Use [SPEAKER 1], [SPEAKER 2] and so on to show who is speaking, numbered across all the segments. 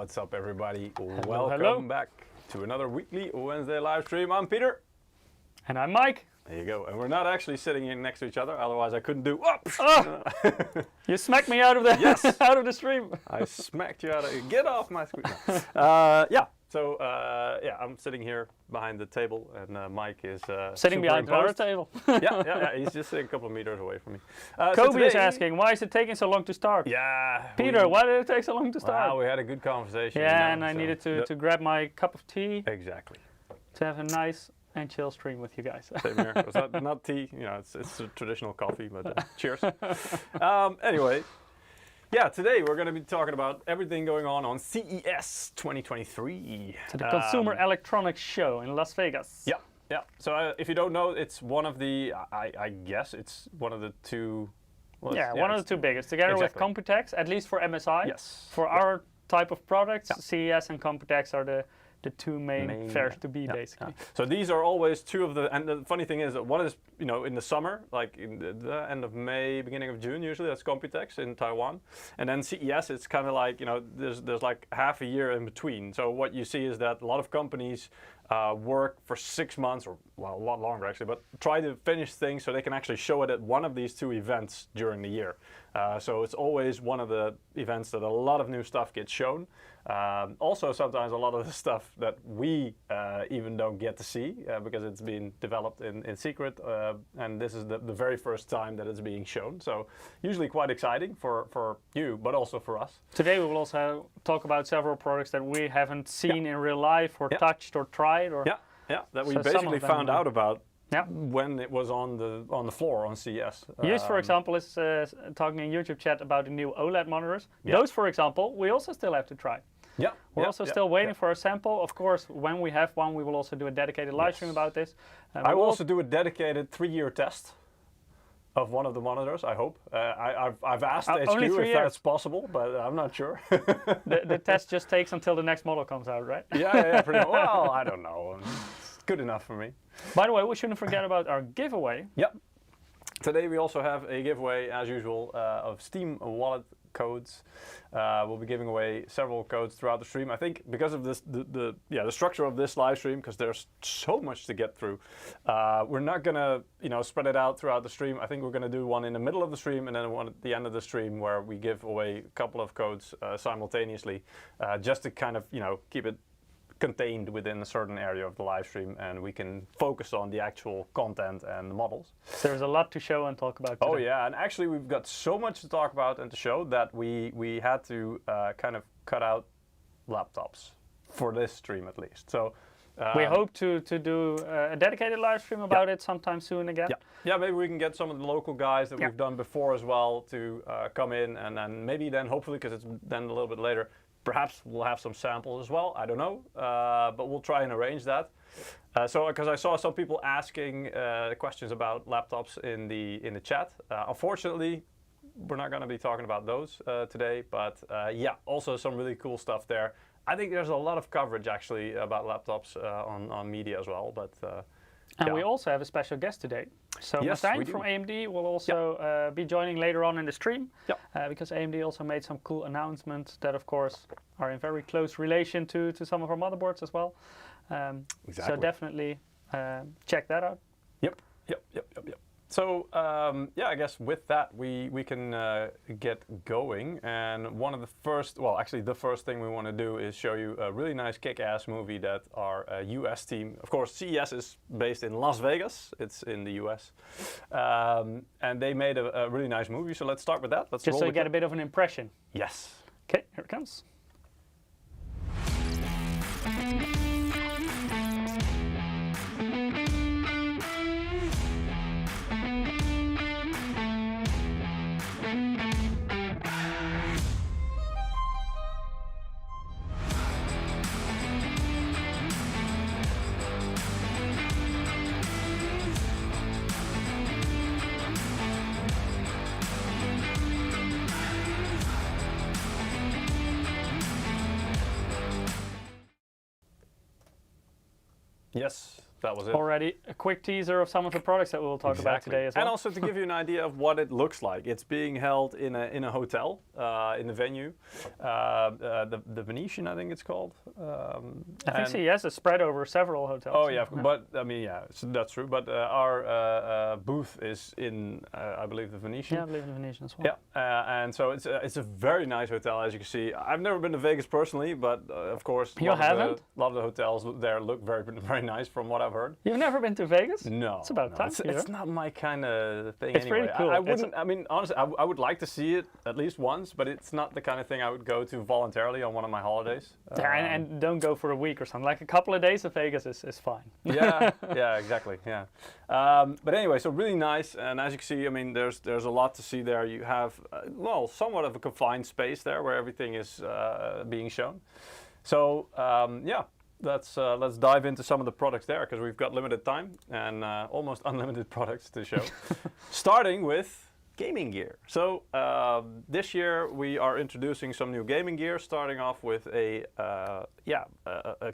[SPEAKER 1] What's up, everybody?
[SPEAKER 2] Hello,
[SPEAKER 1] Welcome back to another weekly Wednesday live stream. I'm Peter.
[SPEAKER 2] And I'm Mike.
[SPEAKER 1] There you go. And we're not actually sitting here next to each other, otherwise I couldn't do.
[SPEAKER 2] You smacked me out of the out of the stream.
[SPEAKER 1] I smacked you out of. Get off my screen. So I'm sitting here behind the table, and Mike is
[SPEAKER 2] sitting behind our table.
[SPEAKER 1] yeah. He's just sitting a couple of meters away from me.
[SPEAKER 2] Kobe is asking, why is it taking so long to start?
[SPEAKER 1] Yeah.
[SPEAKER 2] Peter, why did it take so long to start?
[SPEAKER 1] Wow, we had a good conversation.
[SPEAKER 2] Yeah, and I needed to grab my cup of tea.
[SPEAKER 1] Exactly.
[SPEAKER 2] To have a nice and chill stream with you guys.
[SPEAKER 1] Same here. It's not tea, you know, it's a traditional coffee, but cheers. Anyway. Yeah, today we're going to be talking about everything going on CES 2023.
[SPEAKER 2] So the Consumer Electronics Show in Las Vegas.
[SPEAKER 1] Yeah. So if you don't know, it's one of the, I guess it's one of the two. Well,
[SPEAKER 2] one of the two biggest, together with Computex, at least for MSI.
[SPEAKER 1] Yes.
[SPEAKER 2] For our type of products, CES and Computex are the two main fairs to be, basically.
[SPEAKER 1] Yeah. So these are always two of the, and the funny thing is that one is, you know, in the summer, like in the end of May, beginning of June, usually that's Computex in Taiwan. And then CES, it's kind of like, you know, there's like half a year in between. So what you see is that a lot of companies work for 6 months, or well, a lot longer actually, but try to finish things so they can actually show it at one of these two events during the year. So it's always one of the events that a lot of new stuff gets shown. Also, sometimes a lot of the stuff that we even don't get to see because it's been developed in secret, and this is the very first time that it's being shown. So usually quite exciting for you, but also for us.
[SPEAKER 2] Today we will also talk about several products that we haven't seen in real life or touched or tried. Or
[SPEAKER 1] that we basically found out about when it was on the floor on CES.
[SPEAKER 2] Yus, for example, is talking in YouTube chat about the new OLED monitors. Those, for example, we also still have to try. We're also still waiting for a sample. Of course, when we have one, we will also do a dedicated live stream about this.
[SPEAKER 1] I will also do a dedicated 3-year test of one of the monitors, I hope. I've asked HQ if that's possible, but I'm not sure.
[SPEAKER 2] the test just takes until the next model comes out, right?
[SPEAKER 1] Yeah, pretty much. Well, I don't know. It's good enough for me.
[SPEAKER 2] By the way, we shouldn't forget about our giveaway.
[SPEAKER 1] Yep. Today we also have a giveaway, as usual, of Steam wallet codes. We'll be giving away several codes throughout the stream. I think because of this, the structure of this live stream, because there's so much to get through, we're not gonna spread it out throughout the stream. I think we're gonna do one in the middle of the stream and then one at the end of the stream where we give away a couple of codes simultaneously, just to kind of keep it contained within a certain area of the live stream, and we can focus on the actual content and the models.
[SPEAKER 2] There's a lot to show and talk about today.
[SPEAKER 1] Oh yeah, and actually we've got so much to talk about and to show that we had to kind of cut out laptops for this stream at least. So
[SPEAKER 2] we hope to do a dedicated live stream about it sometime soon again.
[SPEAKER 1] Yeah, maybe we can get some of the local guys that we've done before as well to come in, and then maybe then hopefully, because it's then a little bit later, perhaps we'll have some samples as well. I don't know, but we'll try and arrange that. So, because I saw some people asking questions about laptops in the chat. Unfortunately, we're not going to be talking about those today. But also some really cool stuff there. I think there's a lot of coverage actually about laptops on media as well. But
[SPEAKER 2] and we also have a special guest today. So Martijn from AMD will also be joining later on in the stream, because AMD also made some cool announcements that, of course, are in very close relation to some of our motherboards as well. So definitely check that out.
[SPEAKER 1] Yep. So I guess with that we can get going, and one of the first, well actually the first thing we want to do is show you a really nice kick-ass movie that our US team, of course CES is based in Las Vegas, it's in the US, and they made a really nice movie, so let's start with that.
[SPEAKER 2] Just so you get a bit of an impression.
[SPEAKER 1] Yes.
[SPEAKER 2] Okay, here it comes.
[SPEAKER 1] Yes, that was it.
[SPEAKER 2] Already a quick teaser of some of the products that we'll talk about today as well.
[SPEAKER 1] And also to give you an idea of what it looks like. It's being held in a hotel, in the venue, the Venetian, I think it's called.
[SPEAKER 2] I think CES is spread over several hotels.
[SPEAKER 1] Oh yeah, but I mean, yeah, so that's true. But our booth is in, I believe, the Venetian.
[SPEAKER 2] Yeah, I believe in the Venetian as well.
[SPEAKER 1] Yeah, and so it's a very nice hotel, as you can see. I've never been to Vegas personally, but of course,
[SPEAKER 2] you haven't.
[SPEAKER 1] A lot of the hotels there look very nice, from what I've heard.
[SPEAKER 2] You've never been to Vegas?
[SPEAKER 1] No,
[SPEAKER 2] it's about time.
[SPEAKER 1] It's not my kind of thing.
[SPEAKER 2] It's
[SPEAKER 1] anyway.
[SPEAKER 2] pretty cool.
[SPEAKER 1] I wouldn't. I mean, honestly, I would like to see it at least once, but it's not the kind of thing I would go to voluntarily on one of my holidays.
[SPEAKER 2] And don't go for a week or something. Like a couple of days of Vegas is fine.
[SPEAKER 1] Yeah, exactly. Yeah. But anyway, so really nice, and as you can see, I mean, there's a lot to see there. You have well, somewhat of a confined space there where everything is being shown. So yeah. Let's dive into some of the products there, because we've got limited time and almost unlimited products to show. Starting with gaming gear. So this year we are introducing some new gaming gear, starting off with a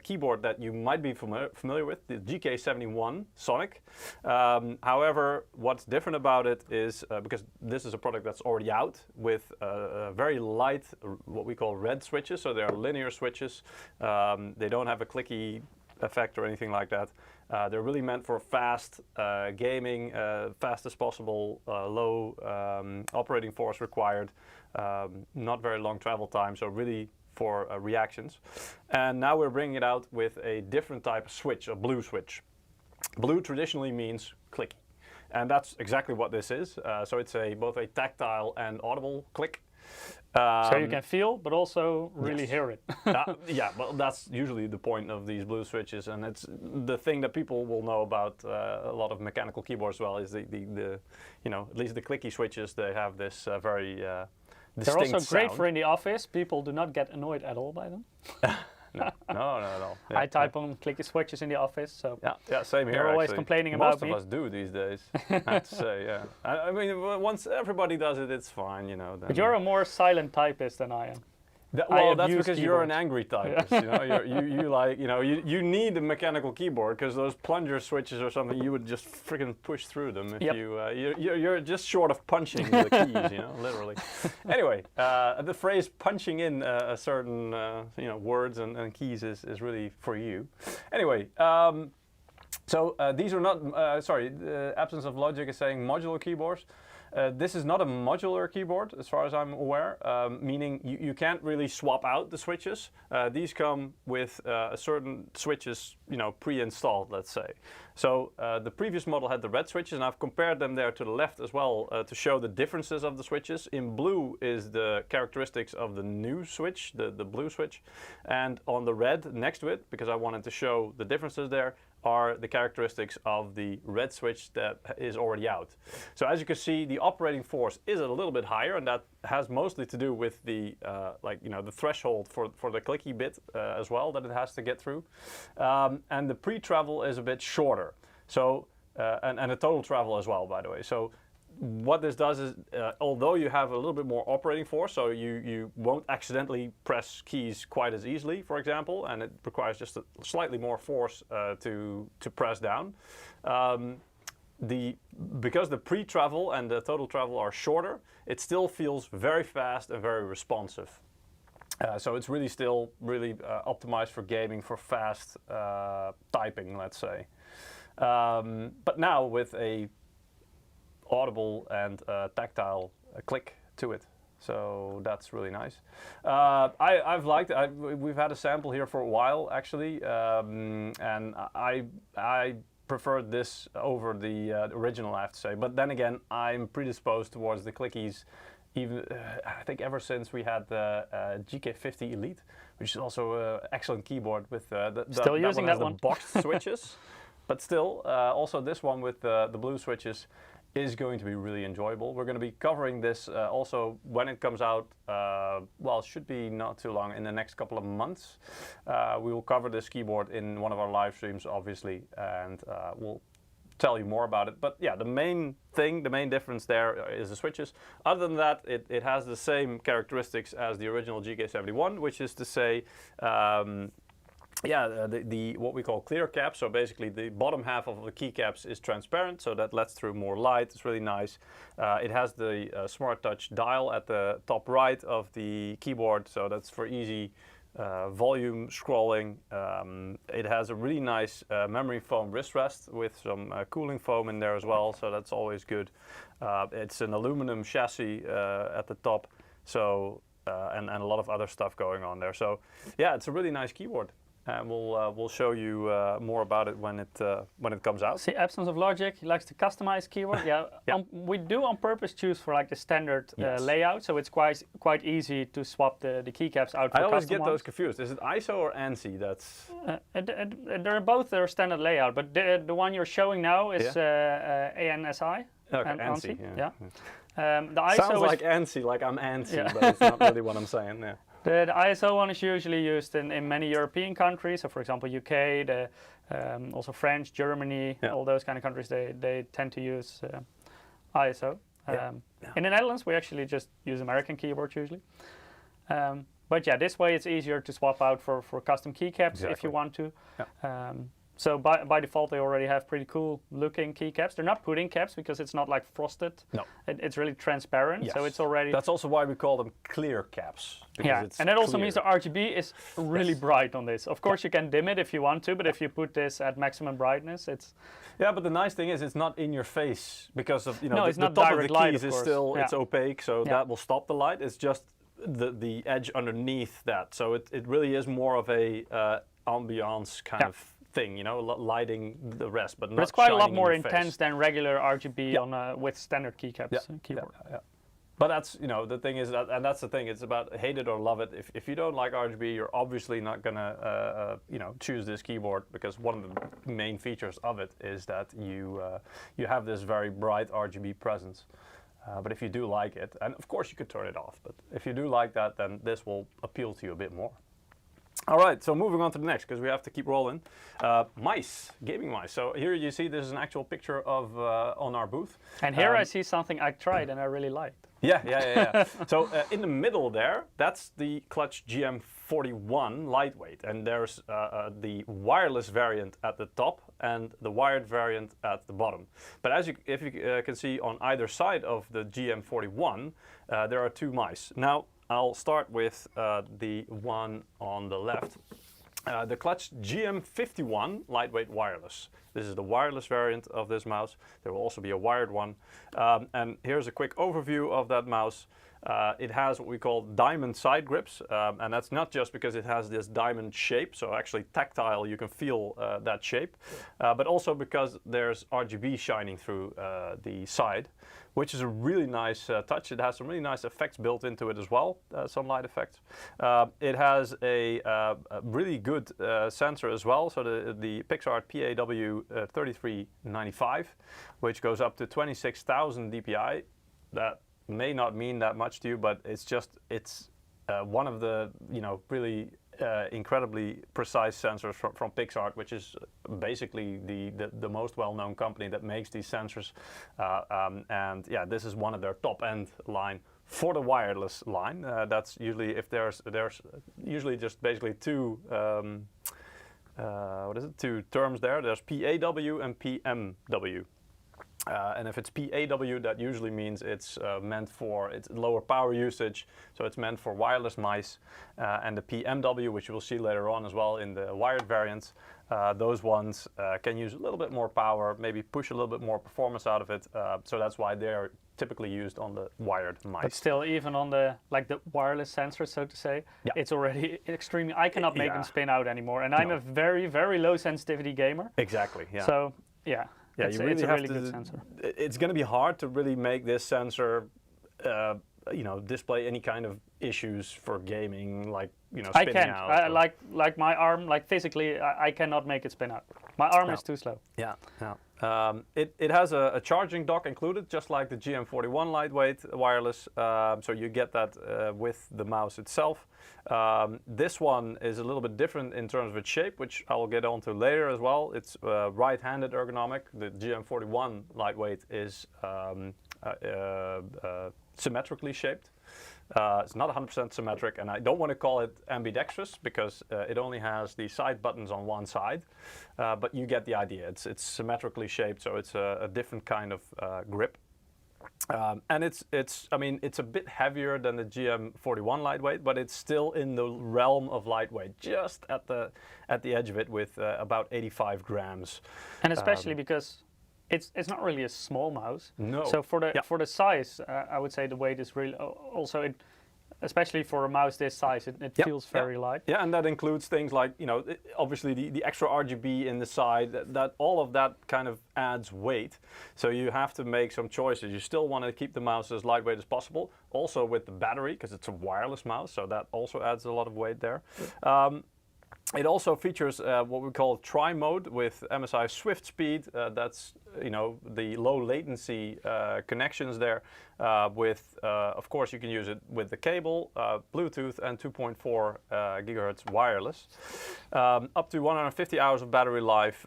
[SPEAKER 1] keyboard that you might be familiar with, the GK71 Sonic. However, what's different about it is, because this is a product that's already out with very light, what we call red switches, so they are linear switches. They don't have a clicky effect or anything like that. They're really meant for fast gaming, fast as possible, low operating force required, not very long travel time, so really for reactions. And now we're bringing it out with a different type of switch, a blue switch. Blue traditionally means clicky, and that's exactly what this is. So it's both a tactile and audible click.
[SPEAKER 2] So you can feel, but also really hear it.
[SPEAKER 1] Yeah, well, that's usually the point of these blue switches, and it's the thing that people will know about a lot of mechanical keyboards as well, is the at least the clicky switches. They have this very distinct
[SPEAKER 2] They're also great
[SPEAKER 1] sound.
[SPEAKER 2] for in the office. People do not get annoyed at all by them.
[SPEAKER 1] No, not at all. Yeah,
[SPEAKER 2] I type on clicky switches in the office, so
[SPEAKER 1] yeah, same here.
[SPEAKER 2] They're always
[SPEAKER 1] actually.
[SPEAKER 2] complaining about me.
[SPEAKER 1] Most of us do these days. I have to say, yeah. I mean, once everybody does it, it's fine, you know. Then
[SPEAKER 2] but you're a more silent typist than I am.
[SPEAKER 1] Well, that's because you're an angry typist. You know, you need a mechanical keyboard, because those plunger switches or something, you would just freaking push through them if you're just short of punching the keys, you know, literally. Anyway, the phrase punching in a certain words and keys is really for you. Anyway. So these are not, the absence of logic is saying modular keyboards. This is not a modular keyboard, as far as I'm aware, meaning you can't really swap out the switches. These come with certain switches, pre-installed, let's say. So the previous model had the red switches, and I've compared them there to the left as well to show the differences of the switches. In blue is the characteristics of the new switch, the blue switch, and on the red next to it, because I wanted to show the differences there, are the characteristics of the red switch that is already out. So as you can see, the operating force is a little bit higher, and that has mostly to do with the the threshold for the clicky bit as well that it has to get through, and the pre-travel is a bit shorter. So and the total travel as well, by the way. So what this does is, although you have a little bit more operating force, so you won't accidentally press keys quite as easily, for example, and it requires just a slightly more force to press down. Because the pre-travel and the total travel are shorter, it still feels very fast and very responsive. So it's really still optimized for gaming, for fast typing, let's say. But now with a audible and tactile click to it, so that's really nice. I've liked it. We've had a sample here for a while, actually, and I preferred this over the original, I have to say. But then again, I'm predisposed towards the clickies, even I think ever since we had the GK50 Elite, which is also an excellent keyboard with
[SPEAKER 2] still using that one.
[SPEAKER 1] The boxed switches. But still, also this one with the blue switches is going to be really enjoyable. We're going to be covering this also when it comes out, it should be not too long, in the next couple of months. We will cover this keyboard in one of our live streams, obviously, and we'll tell you more about it. But yeah, the main difference there is the switches. Other than that, it has the same characteristics as the original GK71, which is to say, yeah, the what we call clear caps. So basically, the bottom half of the keycaps is transparent, so that lets through more light. It's really nice. It has the Smart Touch dial at the top right of the keyboard, so that's for easy volume scrolling. It has a really nice memory foam wrist rest with some cooling foam in there as well, so that's always good. It's an aluminum chassis at the top, so and a lot of other stuff going on there. So yeah, it's a really nice keyboard. And we'll show you more about it when it comes out.
[SPEAKER 2] See, Absence of Logic, he likes to customize keyboard. Yeah, yeah. We do on purpose choose for like the standard layout, so it's quite easy to swap the keycaps out. For
[SPEAKER 1] I always get those confused. Is it ISO or ANSI? That's
[SPEAKER 2] they're both their standard layout, but the one you're showing now is ANSI.
[SPEAKER 1] Okay,
[SPEAKER 2] and
[SPEAKER 1] ANSI.
[SPEAKER 2] Yeah. The ISO
[SPEAKER 1] sounds like ANSI, like I'm ANSI, but it's not really what I'm saying. Yeah.
[SPEAKER 2] The ISO one is usually used in many European countries. So, for example, UK, also French, Germany, all those kind of countries, they tend to use ISO. In the Netherlands, we actually just use American keyboards usually. But yeah, this way it's easier to swap out for custom keycaps if you want to. Yeah. So by default, they already have pretty cool looking keycaps. They're not pudding caps because it's not like frosted. No. It's really transparent, so it's already...
[SPEAKER 1] That's also why we call them clear caps.
[SPEAKER 2] Yeah, and that also means the RGB is really bright on this. Of course, you can dim it if you want to, but if you put this at maximum brightness, it's...
[SPEAKER 1] Yeah, but the nice thing is it's not in your face because of,
[SPEAKER 2] no,
[SPEAKER 1] the top of the keys is still, it's opaque, so that will stop the light. It's just the edge underneath that. So it really is more of a ambiance kind of thing, lighting the rest, but not.
[SPEAKER 2] It's quite a lot more intense than regular RGB on with standard keycaps keyboard.
[SPEAKER 1] Yeah. But that's the thing is that, and that's the thing. It's about hate it or love it. If you don't like RGB, you're obviously not gonna choose this keyboard because one of the main features of it is that you have this very bright RGB presence. But if you do like it, and of course you could turn it off, but if you do like that, then this will appeal to you a bit more. All right, so moving on to the next, because we have to keep rolling. Mice, gaming mice. So here you see this is an actual picture of on our booth.
[SPEAKER 2] And here I see something I tried and I really liked.
[SPEAKER 1] Yeah. So in the middle there, that's the Clutch GM41 lightweight, and there's the wireless variant at the top and the wired variant at the bottom. But if you can see on either side of the GM41, there are two mice. Now, I'll start with the one on the left. The Clutch GM51 lightweight wireless. This is the wireless variant of this mouse. There will also be a wired one. And here's a quick overview of that mouse. It has what we call diamond side grips, and that's not just because it has this diamond shape, so actually tactile, you can feel that shape, but also because there's RGB shining through the side, which is a really nice touch. It has some really nice effects built into it as well, some light effects. It has a really good sensor as well, so the PixArt PAW3395, which goes up to 26,000 dpi. That may not mean that much to you, but it's one of the really incredibly precise sensors from PixArt, which is basically the most well-known company that makes these sensors, and yeah, this is one of their top-end line for the wireless line. That's usually if there's usually just basically two two terms there. There's PAW and PMW. And if it's PAW, that usually means it's meant for lower power usage, so it's meant for wireless mice. And the PMW, which you will see later on as well in the wired variants, those ones can use a little bit more power, maybe push a little bit more performance out of it. So that's why they're typically used on the wired mice.
[SPEAKER 2] But still, even on the wireless sensor, so to say, it's already extremely. I cannot make them spin out anymore, and I'm a very, very low sensitivity gamer.
[SPEAKER 1] Exactly. Yeah.
[SPEAKER 2] So yeah.
[SPEAKER 1] Yeah,
[SPEAKER 2] it's
[SPEAKER 1] you really
[SPEAKER 2] a
[SPEAKER 1] have
[SPEAKER 2] really good sensor.
[SPEAKER 1] It's going to be hard to really make this sensor, display any kind of issues for gaming, like spinning
[SPEAKER 2] I can't.
[SPEAKER 1] out.
[SPEAKER 2] Like my arm, physically, I cannot make it spin out. My arm is too slow.
[SPEAKER 1] Yeah. It has a charging dock included, just like the GM41 lightweight wireless. So you get that with the mouse itself. This one is a little bit different in terms of its shape, which I will get onto later as well. It's right-handed ergonomic. The GM41 lightweight is symmetrically shaped. It's not 100% symmetric, and I don't want to call it ambidextrous because it only has the side buttons on one side, but you get the idea. It's symmetrically shaped, so it's a different kind of grip. And it's a bit heavier than the GM41 lightweight, but it's still in the realm of lightweight, just at the edge of it, with about 85 grams.
[SPEAKER 2] And especially because it's not really a small mouse.
[SPEAKER 1] No.
[SPEAKER 2] So for the size, I would say the weight is really also especially for a mouse this size, it feels very light.
[SPEAKER 1] Yeah, and that includes things like, obviously the extra RGB in the side, that all of that kind of adds weight. So you have to make some choices. You still want to keep the mouse as lightweight as possible, also with the battery, because it's a wireless mouse, so that also adds a lot of weight there. It also features what we call tri-mode with MSI Swift Speed. That's the low latency connections there. Of course, you can use it with the cable, Bluetooth, and 2.4 gigahertz wireless. Up to 150 hours of battery life,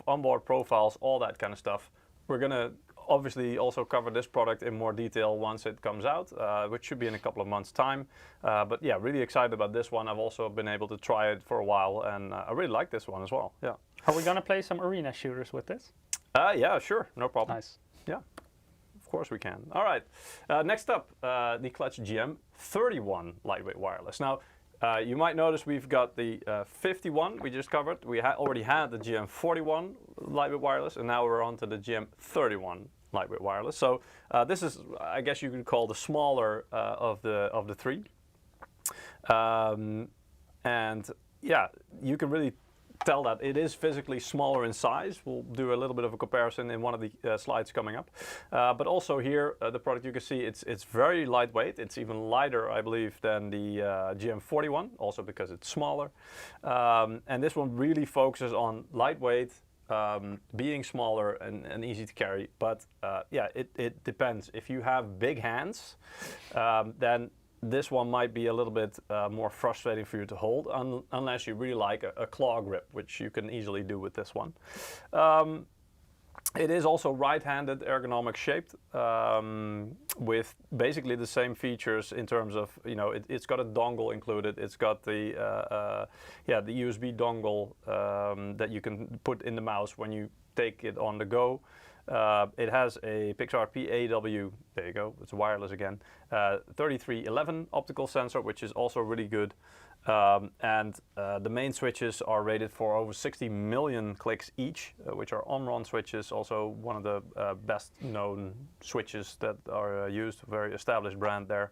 [SPEAKER 1] onboard profiles, all that kind of stuff. We're gonna obviously also cover this product in more detail once it comes out, which should be in a couple of months' time. But yeah, really excited about this one. I've also been able to try it for a while, and I really like this one as well. Yeah.
[SPEAKER 2] Are we gonna play some arena shooters with this?
[SPEAKER 1] Yeah, sure, no problem.
[SPEAKER 2] Nice.
[SPEAKER 1] Yeah, of course we can. All right. Next up, the Clutch GM31 lightweight wireless. Now, you might notice we've got the 51 we just covered. We already had the GM41 lightweight wireless, and now we're on to the GM31 lightweight wireless. So this is, I guess you could call the smaller of the three. And yeah, you can really tell that it is physically smaller in size. We'll do a little bit of a comparison in one of the slides coming up. But also here, the product, you can see it's very lightweight. It's even lighter, I believe, than the GM41, also because it's smaller. And this one really focuses on lightweight, being smaller and easy to carry. But yeah, it depends. If you have big hands, then this one might be a little bit more frustrating for you to hold, unless you really like a claw grip, which you can easily do with this one. It is also right-handed ergonomic shaped, with basically the same features in terms of, it's got a dongle included. It's got the USB dongle that you can put in the mouse when you take it on the go. It has a Pixar PAW, there you go, it's wireless again, 3311 optical sensor, which is also really good. And the main switches are rated for over 60 million clicks each, which are Omron switches, also one of the best known switches that are used, very established brand there.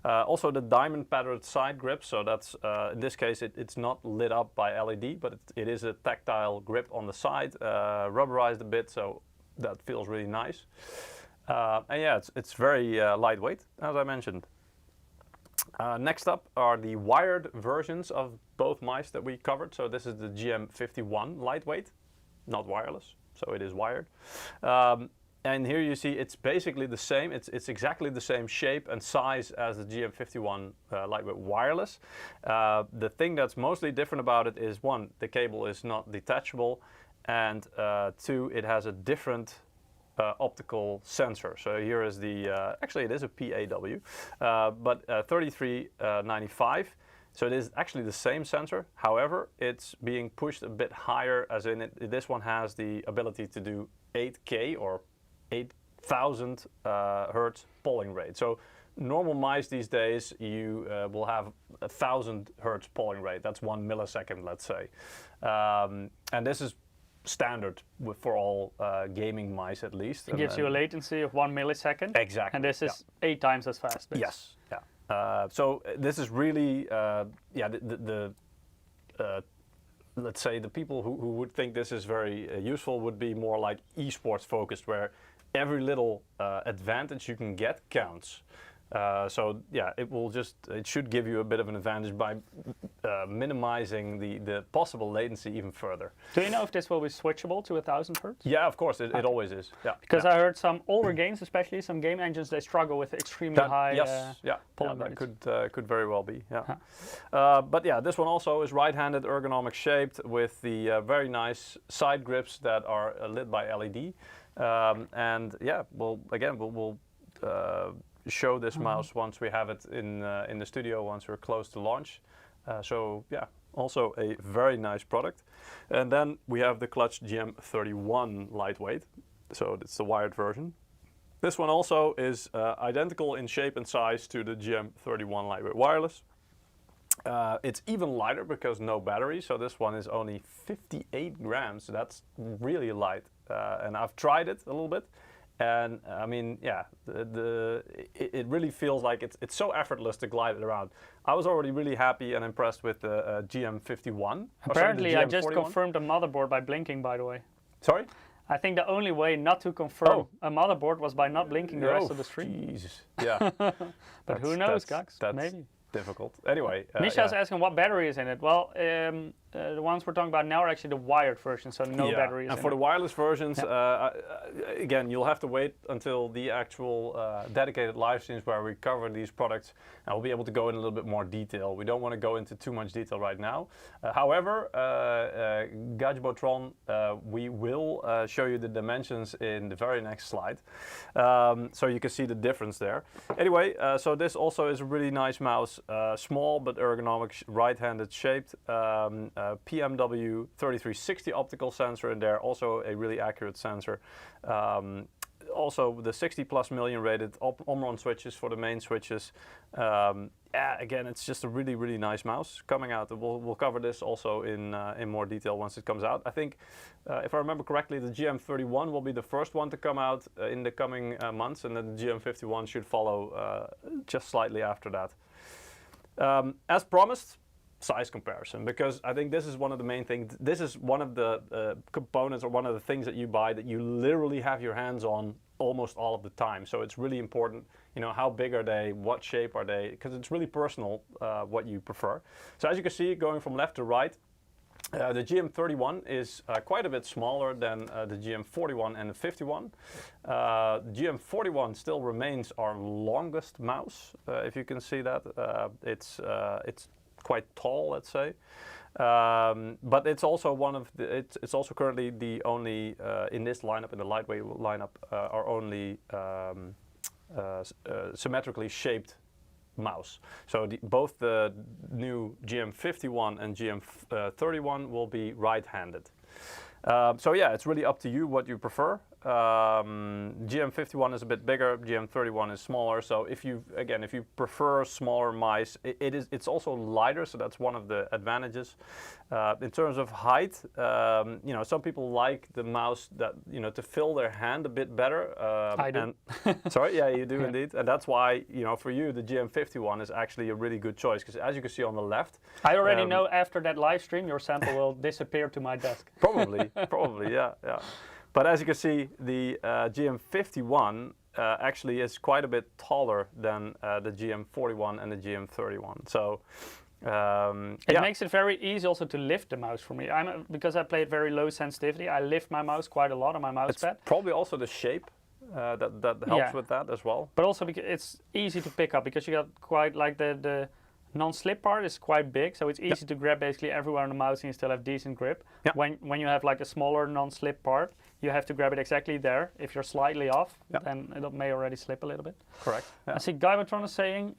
[SPEAKER 1] Also the diamond patterned side grip, so that's, in this case it's not lit up by LED, but it is a tactile grip on the side, rubberized a bit, so that feels really nice. And yeah, it's very lightweight, as I mentioned. Next up are the wired versions of both mice that we covered. So this is the GM51 lightweight, not wireless, so it is wired. And here you see it's basically the same. It's exactly the same shape and size as the GM51 lightweight wireless. The thing that's mostly different about it is, one, the cable is not detachable, and two, it has a different optical sensor. So here is the, actually it is a PAW, but 3395. So it is actually the same sensor. However, it's being pushed a bit higher, as in this one has the ability to do 8K or 8,000 hertz polling rate. So normal mice these days, you will have 1,000 hertz polling rate. That's 1 millisecond, let's say. And this is standard for all gaming mice, at least.
[SPEAKER 2] It gives you a latency of 1 millisecond.
[SPEAKER 1] Exactly.
[SPEAKER 2] And this is 8 times as fast.
[SPEAKER 1] Yes. Yeah. So this is really, let's say the people who would think this is very useful would be more like esports focused, where every little advantage you can get counts. So yeah, it should give you a bit of an advantage by minimizing the possible latency even further.
[SPEAKER 2] Do you know if this will be switchable to 1,000 hertz?
[SPEAKER 1] Yeah, of course, it always is. Yeah.
[SPEAKER 2] Because I heard some older games, especially some game engines, they struggle with extremely high polling rates.
[SPEAKER 1] That could very well be. Yeah. But yeah, this one also is right-handed ergonomic shaped with the very nice side grips that are lit by LED. And yeah, we'll show this mouse once we have it in the studio, once we're close to launch. So yeah, also a very nice product. And then we have the Clutch GM31 lightweight. So it's the wired version. This one also is identical in shape and size to the GM31 lightweight wireless. It's even lighter because no battery, so this one is only 58 grams. So that's really light. And I've tried it a little bit. And I mean, yeah, it really feels like it's so effortless to glide it around. I was already really happy and impressed with the GM51.
[SPEAKER 2] Apparently, I just confirmed a motherboard by blinking, by the way.
[SPEAKER 1] Sorry?
[SPEAKER 2] I think the only way not to confirm a motherboard was by not blinking the rest of the stream.
[SPEAKER 1] Jesus. Yeah.
[SPEAKER 2] But who knows, guys? Maybe.
[SPEAKER 1] Difficult. Anyway.
[SPEAKER 2] Michel's asking what battery is in it. Well, the ones we're talking about now are actually the wired version, so no batteries.
[SPEAKER 1] And for the wireless versions, again, you'll have to wait until the actual dedicated live streams where we cover these products, and we'll be able to go in a little bit more detail. We don't want to go into too much detail right now. However, Gadgetbotron, we will show you the dimensions in the very next slide, so you can see the difference there. Anyway, so this also is a really nice mouse, small but ergonomic, right-handed shaped. PMW 3360 optical sensor in there, also a really accurate sensor. Also the 60+ million rated Omron switches for the main switches. Again, it's just a really, really nice mouse coming out. We'll cover this also in more detail once it comes out. I think, if I remember correctly, the GM31 will be the first one to come out in the coming months, and then the GM51 should follow just slightly after that. As promised, size comparison, because I think this is one of the main things. This is one of the components, or one of the things that you buy that you literally have your hands on almost all of the time. So it's really important, you know, how big are they, what shape are they, because it's really personal what you prefer. So as you can see, going from left to right, the GM31 is quite a bit smaller than the GM41 and the 51. GM41 still remains our longest mouse, if you can see that. It's quite tall, let's say, but it's also one of the. It's also currently the only in this lineup, in the lightweight lineup, our only symmetrically shaped mouse. So both the new GM51 and GM31 will be right-handed. So yeah, it's really up to you what you prefer. GM51 is a bit bigger, GM31 is smaller. So if you prefer smaller mice, it's also lighter, so that's one of the advantages. In terms of height, you know, some people like the mouse that, you know, to fill their hand a bit better.
[SPEAKER 2] I do.
[SPEAKER 1] Sorry, yeah, you do indeed, and that's why, you know, for you the GM51 is actually a really good choice, because as you can see on the left,
[SPEAKER 2] I already know after that live stream your sample will disappear to my desk.
[SPEAKER 1] Probably, yeah. But as you can see, the GM51 actually is quite a bit taller than the GM41 and the GM31. So
[SPEAKER 2] it makes it very easy also to lift the mouse for me. Because I played very low sensitivity, I lift my mouse quite a lot on my mouse pad.
[SPEAKER 1] Probably also the shape that helps with that as well.
[SPEAKER 2] But also because it's easy to pick up, because you got quite like the non-slip part is quite big, so it's easy to grab basically everywhere on the mouse and you still have decent grip. When you have like a smaller non-slip part, you have to grab it exactly there. If you're slightly off, then it may already slip a little bit.
[SPEAKER 1] Correct.
[SPEAKER 2] I see Gadgetbotron is saying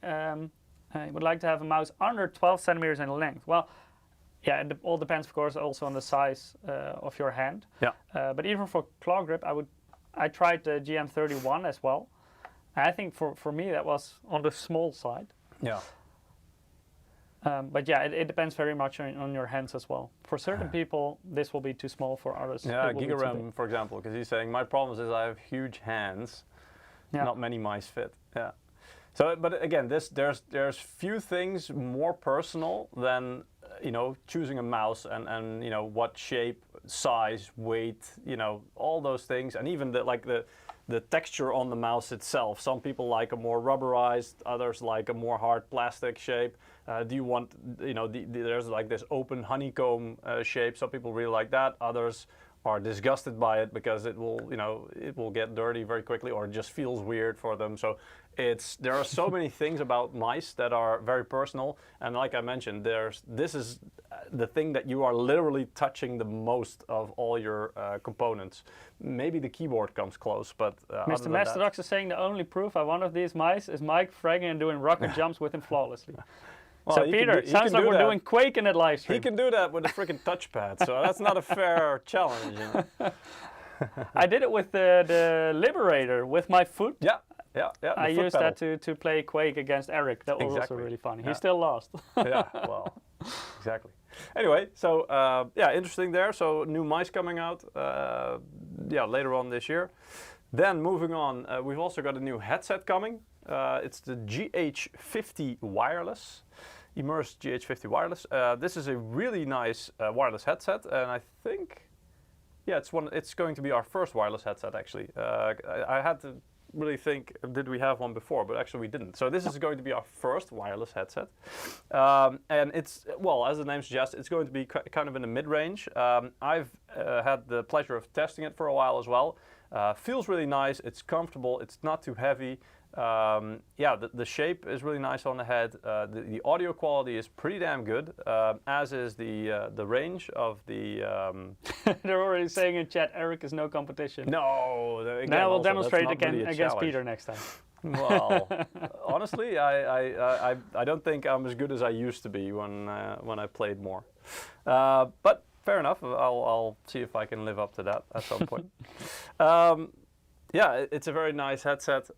[SPEAKER 2] he would like to have a mouse under 12 centimeters in length. Well, yeah, it all depends, of course, also on the size of your hand. But even for claw grip, I tried the GM31 as well. And I think for me that was on the small side. But yeah, it depends very much on your hands as well. For certain people, this will be too small. For others,
[SPEAKER 1] yeah, Gigaram, for example, because he's saying my problem is I have huge hands, not many mice fit. Yeah. So, but again, there's few things more personal than you know, choosing a mouse and you know, what shape, size, weight, you know, all those things, and even the texture on the mouse itself. Some people like a more rubberized, others like a more hard plastic shape. Do you want, you know, there's like this open honeycomb shape. Some people really like that. Others are disgusted by it because it will, you know, it will get dirty very quickly, or it just feels weird for them. So there are so many things about mice that are very personal. And like I mentioned, this is the thing that you are literally touching the most of all your components. Maybe the keyboard comes close, but
[SPEAKER 2] Mr. Masterdox is saying the only proof I want of these mice is Mike fragging and doing rocket jumps with him flawlessly. Well, so Peter, sounds like we're doing Quake in that live stream.
[SPEAKER 1] He can do that with a freaking touchpad, so that's not a fair challenge. You know?
[SPEAKER 2] I did it with the Liberator with my foot.
[SPEAKER 1] Yeah.
[SPEAKER 2] I used that to play Quake against Eric. That was also really funny. He still lost.
[SPEAKER 1] Yeah, well, exactly. Anyway, so interesting there. So new mice coming out, later on this year. Then moving on, we've also got a new headset coming. It's the GH50 Wireless, immersed GH50 Wireless. This is a really nice wireless headset, and I think, it's going to be our first wireless headset actually. I had to really think, did we have one before? But actually we didn't. So this is going to be our first wireless headset. And it's, well, as the name suggests, it's going to be kind of in the mid-range. I've had the pleasure of testing it for a while as well. Feels really nice, it's comfortable, it's not too heavy. The shape is really nice on the head. The audio quality is pretty damn good, as is the range of the...
[SPEAKER 2] They're already saying in chat, Eric is no competition.
[SPEAKER 1] No, again,
[SPEAKER 2] now we'll demonstrate again really against Peter next time.
[SPEAKER 1] Well, honestly, I don't think I'm as good as I used to be when I played more. But fair enough, I'll see if I can live up to that at some point. It's a very nice headset.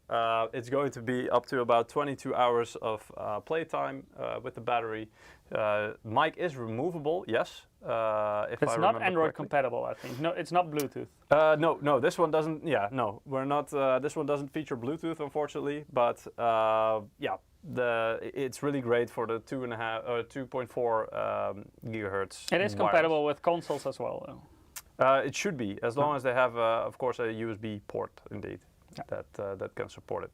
[SPEAKER 1] It's going to be up to about 22 hours of playtime with the battery. Mic is removable, yes.
[SPEAKER 2] It's not Android compatible, I think. No, it's not Bluetooth.
[SPEAKER 1] No, this one doesn't. Yeah, no, we're not. This one doesn't feature Bluetooth, unfortunately. But it's really great for the 2.4 gigahertz.
[SPEAKER 2] It is compatible with consoles as well, though.
[SPEAKER 1] It should be, as long as they have, of course, a USB port, indeed, that can support it.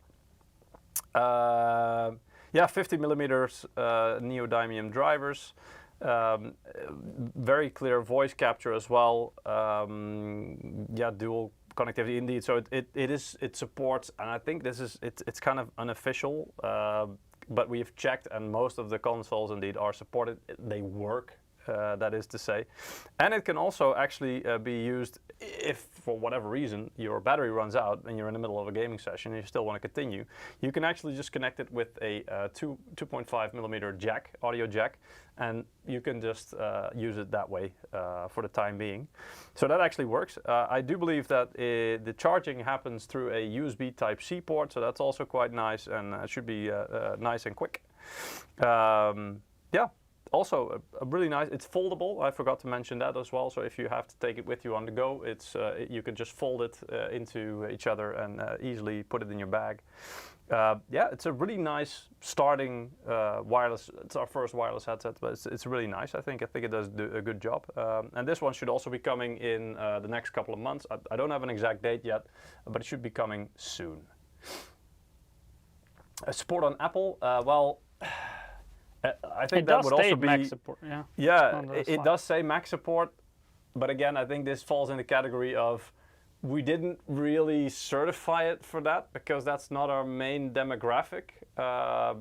[SPEAKER 1] 50 millimeters neodymium drivers, very clear voice capture as well. Dual connectivity, indeed. So it supports, and I think it's kind of unofficial, but we've checked, and most of the consoles indeed are supported. They work. That is to say. And it can also actually be used if, for whatever reason, your battery runs out and you're in the middle of a gaming session and you still want to continue. You can actually just connect it with a 2.5 millimeter jack, audio jack, and you can just use it that way for the time being. So that actually works. I do believe that the charging happens through a USB Type-C port, so that's also quite nice, and should be nice and quick. Also, a really nice, it's foldable. I forgot to mention that as well. So if you have to take it with you on the go, you can just fold it into each other and easily put it in your bag. It's a really nice starting wireless. It's our first wireless headset, but it's really nice. I think it does do a good job. And this one should also be coming in the next couple of months. I don't have an exact date yet, but it should be coming soon. Support on Apple, I think that would also be
[SPEAKER 2] Mac support.
[SPEAKER 1] It does say Mac support, but again, I think this falls in the category of we didn't really certify it for that because that's not our main demographic.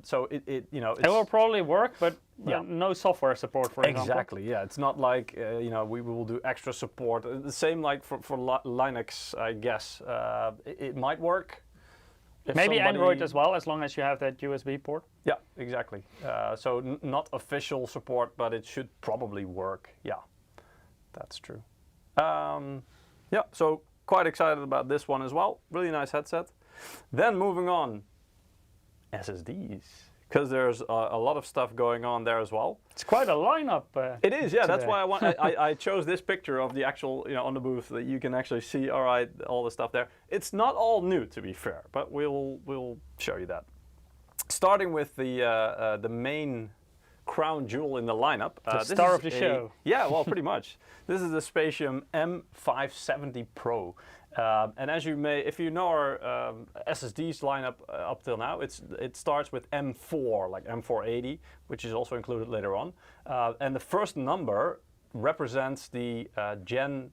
[SPEAKER 1] So it
[SPEAKER 2] will probably work, but no software support, for example.
[SPEAKER 1] Exactly. Yeah, it's not like we will do extra support. The same like for Linux, I guess. It might work.
[SPEAKER 2] Maybe Android as well, as long as you have that USB port.
[SPEAKER 1] Yeah, exactly. So not official support, but it should probably work. Yeah, that's true. So quite excited about this one as well. Really nice headset. Then moving on, SSDs. Because there's a lot of stuff going on there as well.
[SPEAKER 2] It's quite a lineup.
[SPEAKER 1] It is, yeah. Today. That's why I chose this picture of the actual, on the booth that you can actually see. All right, all the stuff there. It's not all new, to be fair, but we'll show you that. Starting with the main crown jewel in the lineup.
[SPEAKER 2] The star of the show.
[SPEAKER 1] Yeah, well, pretty much. This is the Spatium M570 Pro. And as you may, if you know our SSDs lineup up till now, it starts with M4, like M480, which is also included later on. And the first number represents the Gen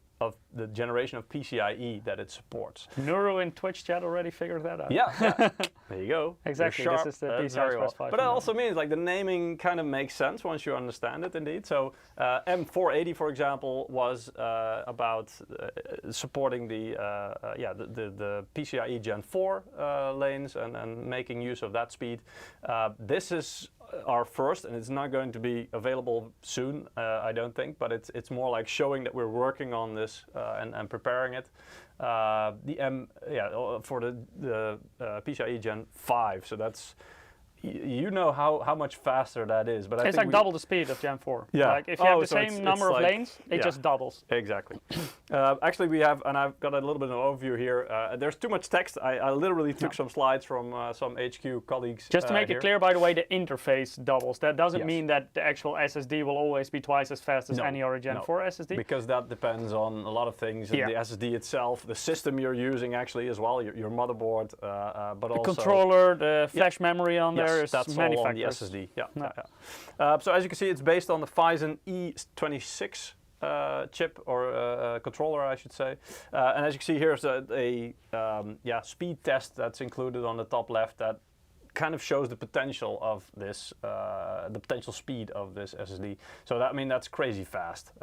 [SPEAKER 1] the generation of PCIe that it supports.
[SPEAKER 2] Nuru in Twitch chat already figured that out.
[SPEAKER 1] Yeah, there you go.
[SPEAKER 2] Exactly, this is the PCI Express 5.
[SPEAKER 1] But that also means like the naming kind of makes sense once you understand it, indeed. So M480, for example, was about supporting the PCIe Gen 4 lanes and making use of that speed. This is our first, and it's not going to be available soon, I don't think, but it's more like showing that we're working on this and preparing it. For the PCIe Gen 5, so that's, you know how much faster that is, but
[SPEAKER 2] it's like double the speed of Gen 4.
[SPEAKER 1] Yeah.
[SPEAKER 2] Like if you have the same number of lanes, it just doubles.
[SPEAKER 1] Exactly. Actually, we have, and I've got a little bit of an overview here. There's too much text. I literally took some slides from some HQ colleagues.
[SPEAKER 2] Just to make it clear, by the way, the interface doubles. That doesn't
[SPEAKER 1] Yes.
[SPEAKER 2] mean that the actual SSD will always be twice as fast as any other Gen 4 SSD.
[SPEAKER 1] Because that depends on a lot of things. The SSD itself, the system you're using actually as well, your motherboard, but
[SPEAKER 2] the
[SPEAKER 1] also
[SPEAKER 2] controller, the flash memory on there.
[SPEAKER 1] That's
[SPEAKER 2] many
[SPEAKER 1] all
[SPEAKER 2] factors.
[SPEAKER 1] on the SSD. So as you can see, it's based on the Phison E26 chip or controller, I should say. And as you can see, here's a speed test that's included on the top left that kind of shows the potential of this, the potential speed of this SSD. So that's crazy fast.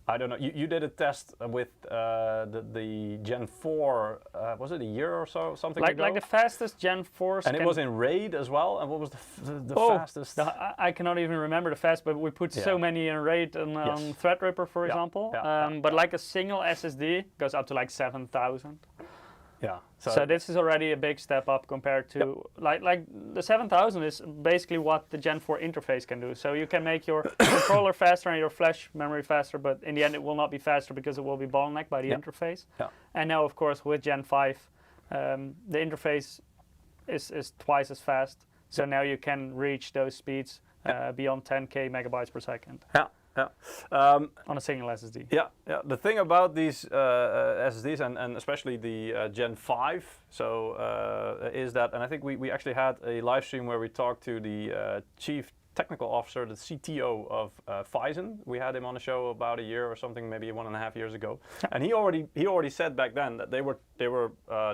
[SPEAKER 1] I don't know. You did a test with the Gen 4. Was it a year or so, something ago?
[SPEAKER 2] Like the fastest Gen 4.
[SPEAKER 1] And it was in RAID as well. And what was the fastest?
[SPEAKER 2] I cannot even remember the fast, but we put so many in RAID on Threadripper, for example. But like a single SSD goes up to like 7,000.
[SPEAKER 1] Yeah.
[SPEAKER 2] So this is already a big step up compared to like the 7000 is basically what the Gen 4 interface can do. So you can make your controller faster and your flash memory faster, but in the end it will not be faster because it will be bottlenecked by the interface. Yeah. And now of course with Gen 5, the interface is twice as fast. So now you can reach those speeds beyond 10K megabytes per second.
[SPEAKER 1] Yeah.
[SPEAKER 2] On a single SSD.
[SPEAKER 1] Yeah. The thing about these SSDs and especially the Gen 5, is that, and I think we actually had a live stream where we talked to the chief technical officer, the CTO of Phison. We had him on the show about a year or something, maybe 1.5 years ago, and he already said back then that they were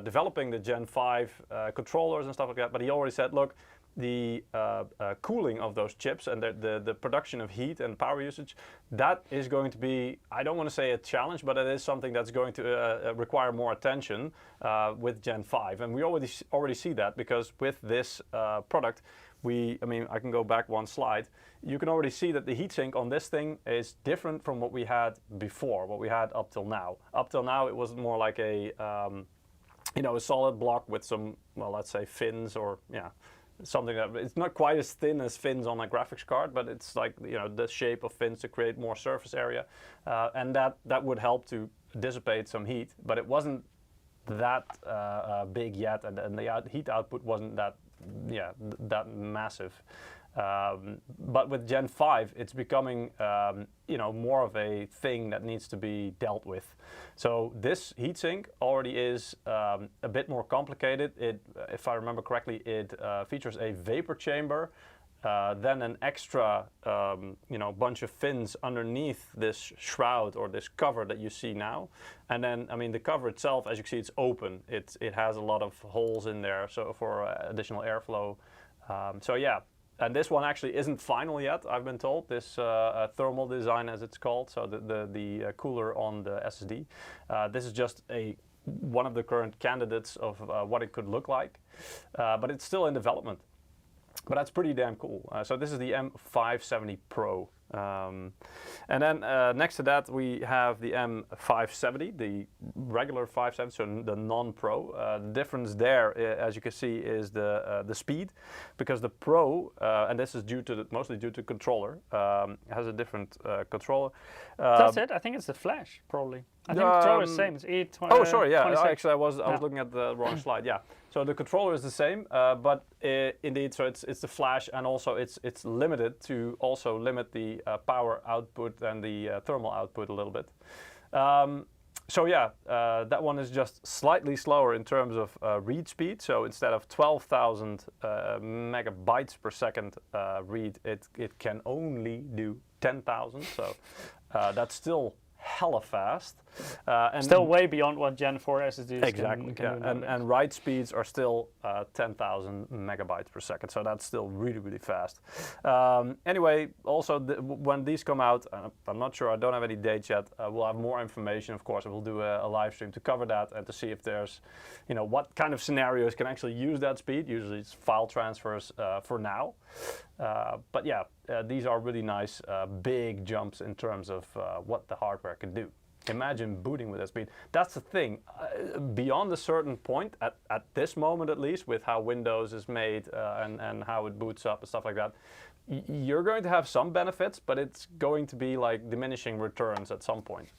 [SPEAKER 1] developing the Gen 5 controllers and stuff like that. But he already said, look, the cooling of those chips and the production of heat and power usage, that is going to be, I don't want to say a challenge, but it is something that's going to require more attention with Gen 5. And we already see that, because with this product, I can go back one slide. You can already see that the heatsink on this thing is different from what we had before, what we had up till now. Up till now, it was more like a solid block with some, well, let's say fins or, something that it's not quite as thin as fins on a graphics card, but it's like the shape of fins to create more surface area, and that would help to dissipate some heat. But it wasn't that big yet, and the heat output wasn't that massive. But with Gen 5, it's becoming more of a thing that needs to be dealt with. So this heatsink already is a bit more complicated. If I remember correctly, it features a vapor chamber, then an extra bunch of fins underneath this shroud or this cover that you see now. And then, the cover itself, as you can see, it's open. It has a lot of holes in there, so for additional airflow. And this one actually isn't final yet, I've been told, this thermal design as it's called, so the cooler on the SSD. This is just one of the current candidates of what it could look like, but it's still in development. But that's pretty damn cool. So this is the M570 Pro. And then next to that we have the M570, the regular 570, so the non-Pro. The difference there, as you can see, is the speed, because the Pro, and this is mostly due to controller, has a different controller.
[SPEAKER 2] That's it. I think it's the flash, probably. I think the controller is the same. It's E20.
[SPEAKER 1] Oh, sorry. Yeah. Actually, I was looking at the wrong slide. Yeah. So the controller is the same, but indeed, so it's the flash, and also it's limited to also limit the power output and the thermal output a little bit. That one is just slightly slower in terms of read speed. So instead of 12,000 megabytes per second read, it can only do 10,000. So that's still hella fast.
[SPEAKER 2] And still way beyond what Gen 4 SSDs
[SPEAKER 1] exactly,
[SPEAKER 2] can do.
[SPEAKER 1] And write speeds are still 10,000 megabytes per second, so that's still really, really fast. Anyway, also when these come out, I'm not sure, I don't have any dates yet, we'll have more information, of course, we'll do a live stream to cover that and to see if there's, what kind of scenarios can actually use that speed. Usually it's file transfers for now. But yeah, these are really nice big jumps in terms of what the hardware can do. Imagine booting with that speed. That's the thing. Beyond a certain point, at this moment at least, with how Windows is made and how it boots up and stuff like that, you're going to have some benefits, but it's going to be like diminishing returns at some point.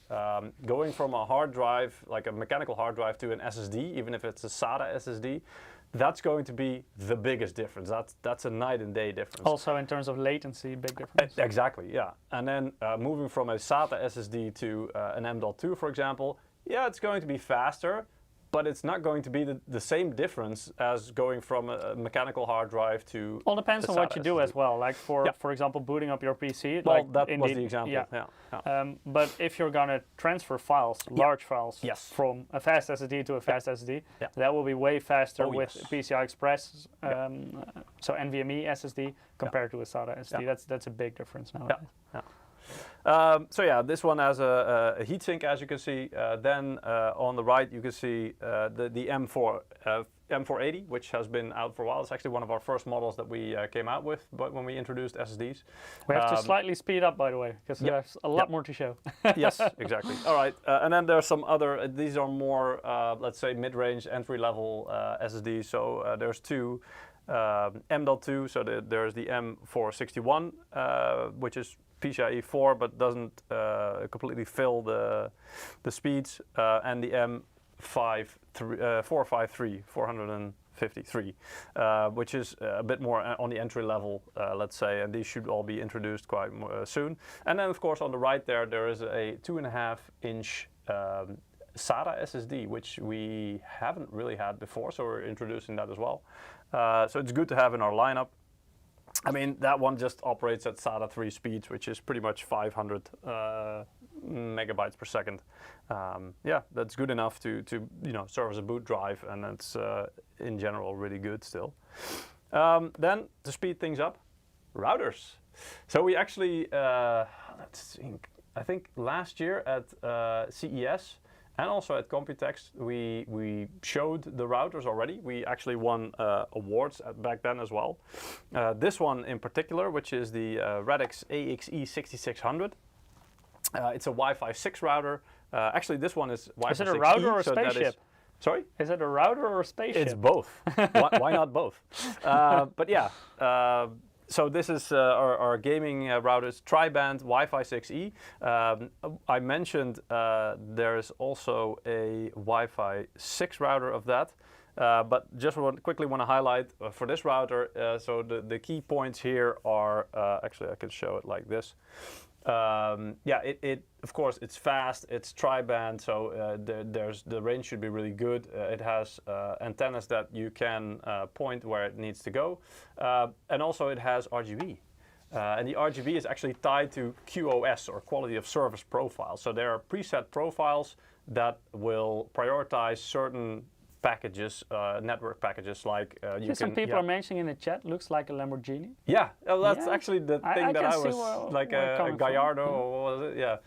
[SPEAKER 1] Going from a hard drive, like a mechanical hard drive, to an SSD, even if it's a SATA SSD, that's going to be the biggest difference. That's a night and day difference.
[SPEAKER 2] Also in terms of latency, big difference.
[SPEAKER 1] Exactly, yeah. And then moving from a SATA SSD to an M.2, for example, yeah, it's going to be faster, but it's not going to be the same difference as going from a mechanical hard drive to.
[SPEAKER 2] Well, depends on what you do as well. Like for example, booting up your PC.
[SPEAKER 1] Well,
[SPEAKER 2] like
[SPEAKER 1] that was the example. Yeah.
[SPEAKER 2] But if you're gonna transfer files, large files, from a fast SSD to a fast SSD, that will be way faster with PCI Express, so NVMe SSD compared to a SATA SSD. That's a big difference nowadays.
[SPEAKER 1] So yeah, this one has a heatsink, as you can see. Then on the right, you can see the M480, which has been out for a while. It's actually one of our first models that we came out with, but when we introduced SSDs.
[SPEAKER 2] We have to slightly speed up, by the way, because there's a lot more to show.
[SPEAKER 1] Yes, exactly. All right, and then there's some other. These are more, let's say, mid-range, entry-level SSDs. So there's two. M.2, so there's the M461, which is PCIe 4 but doesn't completely fill the speeds, and the M453, which is a bit more on the entry level, let's say, and these should all be introduced quite soon. And then of course on the right there is a 2.5-inch SATA SSD, which we haven't really had before, so we're introducing that as well. So it's good to have in our lineup. I mean, that one just operates at SATA 3 speeds, which is pretty much 500 megabytes per second. Yeah, that's good enough to serve as a boot drive, and it's in general really good still. Then to speed things up, routers. So we actually, let's think, I think last year at CES and also at Computex, we showed the routers already. We actually won awards back then as well. This one in particular, which is the Radix AXE6600. It's a Wi-Fi 6 router. Actually, this one is Wi-Fi 6E.
[SPEAKER 2] Is it a router or a spaceship?
[SPEAKER 1] Sorry?
[SPEAKER 2] Is it a router or a spaceship?
[SPEAKER 1] It's both. Why not both? But yeah. So this is our gaming routers, tri-band Wi-Fi 6E. I mentioned there's also a Wi-Fi 6 router of that. But just quickly want to highlight for this router, so the key points here are, actually I can show it like this. Yeah, it of course it's fast, it's tri-band, so the range should be really good. It has antennas that you can point where it needs to go, and also it has RGB. And the RGB is actually tied to QoS, or quality of service profiles. So there are preset profiles that will prioritize certain packages, network packages, like you can.
[SPEAKER 2] Some people are mentioning in the chat, looks like a Lamborghini.
[SPEAKER 1] Yeah, well, that's actually the thing that I was like a Gallardo, or what was it? Yeah.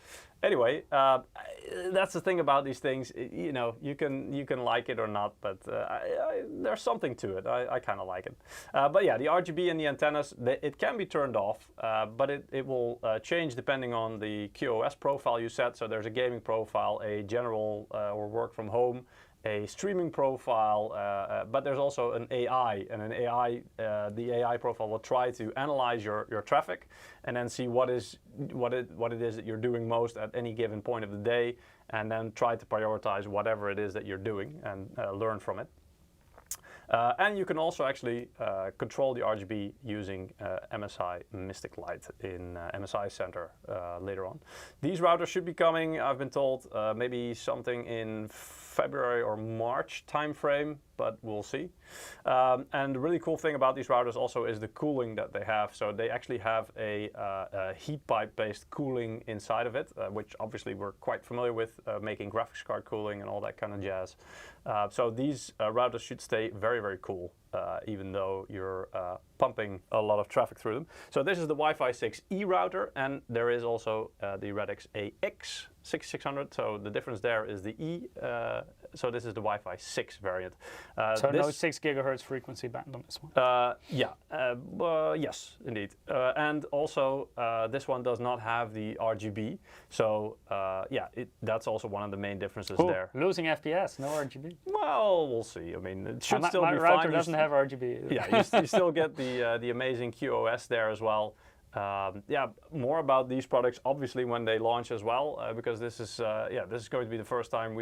[SPEAKER 1] Anyway, that's the thing about these things. You can like it or not, but there's something to it. I kind of like it. But yeah, the RGB and the antennas, it can be turned off, but it will change depending on the QoS profile you set. So there's a gaming profile, a general or work from home, a streaming profile, but there's also an AI, and an AI, the AI profile will try to analyze your traffic and then see what it is that you're doing most at any given point of the day, and then try to prioritize whatever it is that you're doing and learn from it. And you can also actually control the RGB using MSI Mystic Light in MSI Center later on. These routers should be coming, I've been told, maybe something in February or March timeframe, but we'll see. And the really cool thing about these routers also is the cooling that they have. So they actually have a heat pipe based cooling inside of it, which obviously we're quite familiar with, making graphics card cooling and all that kind of jazz. So these routers should stay very, very cool, even though you're pumping a lot of traffic through them. So this is the Wi-Fi 6E router, and there is also the Radix AX 6600. So the difference there is the E. So this is the Wi-Fi 6 variant.
[SPEAKER 2] So no 6 gigahertz frequency band on this one.
[SPEAKER 1] Yes, indeed. And also this one does not have the RGB. So that's also one of the main differences there.
[SPEAKER 2] Losing FPS, no RGB.
[SPEAKER 1] Well, we'll see. I mean, it should still be fine.
[SPEAKER 2] My router doesn't have RGB.
[SPEAKER 1] Yeah, you still get the amazing QoS there as well. More about these products obviously when they launch as well, because this is going to be the first time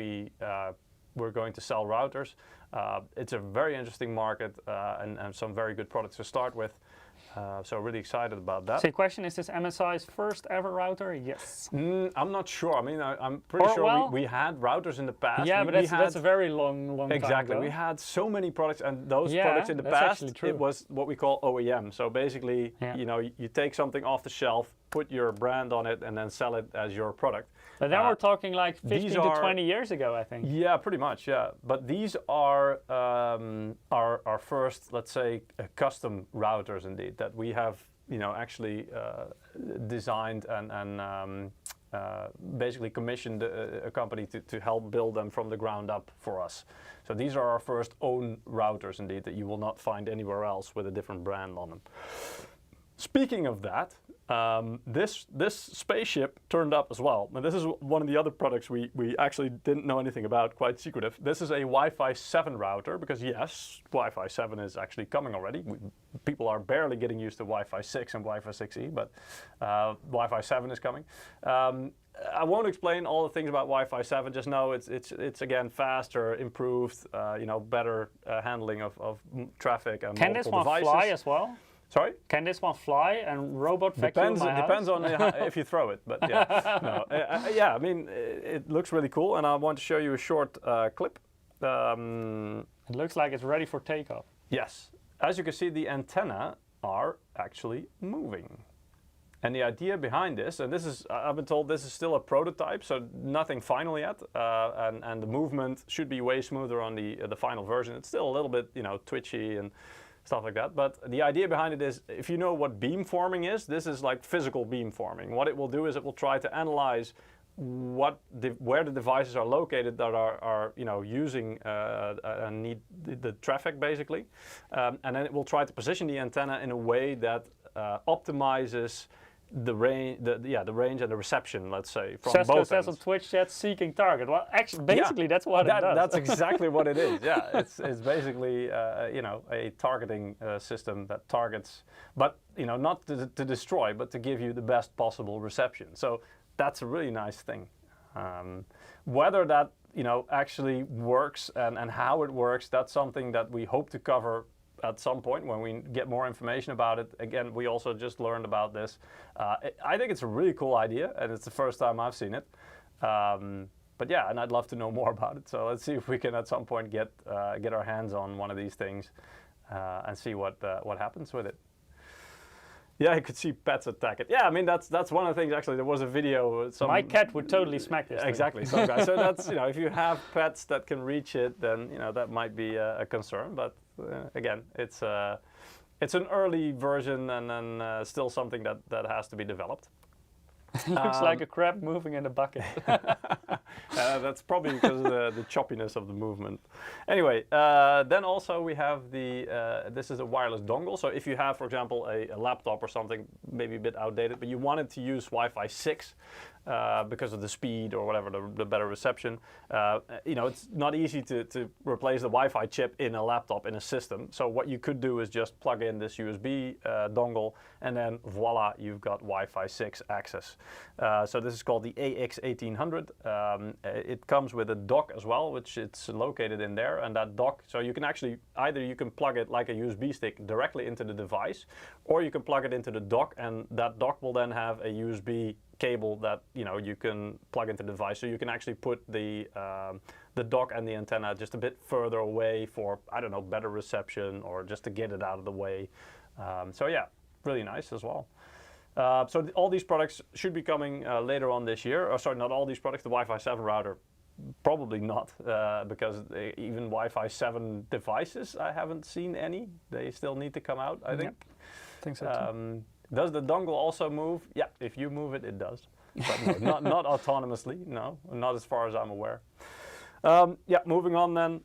[SPEAKER 1] we're going to sell routers. It's a very interesting market and some very good products to start with. So really excited about that.
[SPEAKER 2] So the question, is this MSI's first ever router? Yes.
[SPEAKER 1] I'm not sure. I mean, I'm pretty sure we had routers in the past.
[SPEAKER 2] Yeah, but that's a very long time
[SPEAKER 1] Exactly.
[SPEAKER 2] ago.
[SPEAKER 1] We had so many products, and those products in the past, it was what we call OEM. So basically, you take something off the shelf, put your brand on it, and then sell it as your product.
[SPEAKER 2] But then we're talking like 15 to 20 years ago, I think.
[SPEAKER 1] Yeah, pretty much, yeah. But these are our first, let's say, custom routers indeed, that we have, actually designed and basically commissioned a company to help build them from the ground up for us. So these are our first own routers indeed, that you will not find anywhere else with a different brand on them. Speaking of that, this spaceship turned up as well. And this is one of the other products we actually didn't know anything about, quite secretive. This is a Wi-Fi 7 router, because yes, Wi-Fi 7 is actually coming already. People are barely getting used to Wi-Fi 6 and Wi-Fi 6E, but Wi-Fi 7 is coming. I won't explain all the things about Wi-Fi 7. Just know it's again faster, improved, better handling of traffic and
[SPEAKER 2] multiple devices. Can this one fly as well?
[SPEAKER 1] Sorry?
[SPEAKER 2] Can this one fly and robot vacuum my house?
[SPEAKER 1] Depends on if you throw it, but yeah. No, I mean, it looks really cool, and I want to show you a short clip.
[SPEAKER 2] It looks like it's ready for takeoff.
[SPEAKER 1] Yes. As you can see, the antenna are actually moving. And the idea behind this, and this is, I've been told this is still a prototype, so nothing final yet, and the movement should be way smoother on the final version. It's still a little bit, twitchy and stuff like that. But the idea behind it is, if you know what beamforming is, this is like physical beamforming. What it will do is it will try to analyze where the devices are located that are using and need the traffic basically, and then it will try to position the antenna in a way that optimizes the range, the range and the reception, let's say, from
[SPEAKER 2] Cisco
[SPEAKER 1] both
[SPEAKER 2] says
[SPEAKER 1] ends.
[SPEAKER 2] on Twitch chat, seeking target. Well, actually, basically, that's what it does.
[SPEAKER 1] That's exactly what it is. Yeah, it's basically a targeting system that targets, but not to destroy, but to give you the best possible reception. So that's a really nice thing. Whether that actually works and how it works, that's something that we hope to cover at some point when we get more information about it. Again, we also just learned about this. I think it's a really cool idea, and it's the first time I've seen it. But yeah, and I'd love to know more about it. So let's see if we can at some point get our hands on one of these things and see what happens with it. Yeah, you could see pets attack it. Yeah, I mean that's one of the things. Actually, there was a video.
[SPEAKER 2] My cat would totally smack this thing.
[SPEAKER 1] Exactly, some guy. So that's if you have pets that can reach it, then that might be a concern. But again, it's an early version, and then still something that has to be developed.
[SPEAKER 2] Looks like a crab moving in a bucket.
[SPEAKER 1] That's probably because of the choppiness of the movement. Anyway, then also we have this is a wireless dongle. So if you have, for example, a laptop or something, maybe a bit outdated, but you wanted to use Wi-Fi 6 because of the speed or whatever, the better reception, it's not easy to replace the Wi-Fi chip in a laptop, in a system. So what you could do is just plug in this USB dongle, and then voila, you've got Wi-Fi 6 access. So this is called the AX1800. It comes with a dock as well, which it's located in there, and that dock, so you can actually, either you can plug it like a USB stick directly into the device, or you can plug it into the dock, and that dock will then have a USB cable that you can plug into the device, so you can actually put the dock and the antenna just a bit further away for, I don't know, better reception or just to get it out of the way. So yeah, really nice as well. So all these products should be coming later on this year. Sorry, not all these products. The Wi-Fi 7 router, probably not, because even Wi-Fi 7 devices, I haven't seen any. They still need to come out, I think.
[SPEAKER 2] Yep. I think so too.
[SPEAKER 1] Does the dongle also move? Yeah, if you move it, it does. But no, not autonomously, no, not as far as I'm aware. Yeah, moving on then,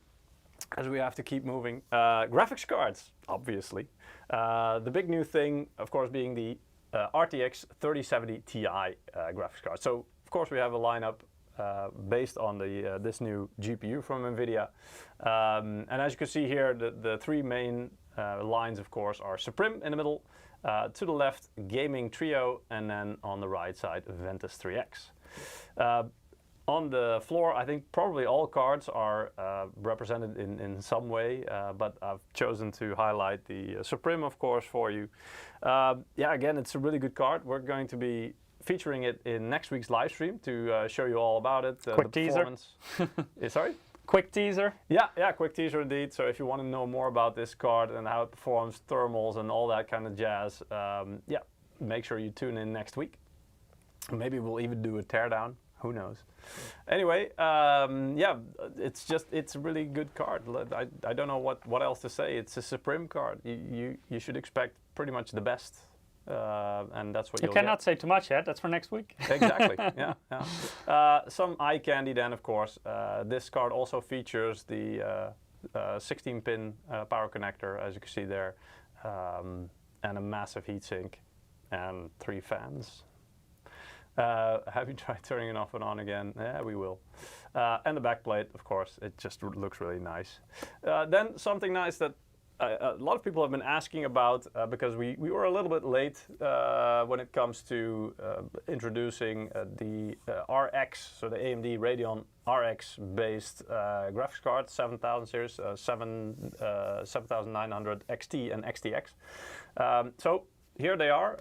[SPEAKER 1] as we have to keep moving. Graphics cards, obviously. The big new thing, of course, being the RTX 3070 Ti graphics card. So, of course, we have a lineup based on this new GPU from NVIDIA. And as you can see here, the three main lines, of course, are Supreme in the middle, to the left, Gaming Trio, and then on the right side, Ventus 3X. On the floor, I think probably all cards are represented in some way, but I've chosen to highlight the Supreme, of course, for you. Yeah, again, it's a really good card. We're going to be featuring it in next week's live stream to show you all about it.
[SPEAKER 2] Quick teaser.
[SPEAKER 1] Sorry?
[SPEAKER 2] Quick teaser.
[SPEAKER 1] Yeah, quick teaser indeed. So if you want to know more about this card and how it performs, thermals and all that kind of jazz, yeah, make sure you tune in next week. Maybe we'll even do a teardown. Who knows? Anyway, yeah, it's a really good card. I don't know what else to say. It's a Supreme card. You should expect pretty much the best, and that's what you'll get.
[SPEAKER 2] You cannot say too much yet. That's for next week.
[SPEAKER 1] Exactly. Yeah. Some eye candy then, of course. This card also features the 16-pin power connector, as you can see there, and a massive heatsink and 3 fans. Have you tried turning it off and on again? Yeah, we will. And the backplate, of course, it just looks really nice. Then something nice that a lot of people have been asking about, because we were a little bit late when it comes to introducing the RX, so the AMD Radeon RX based graphics card, 7000 series, 7900 XT and XTX. So here they are.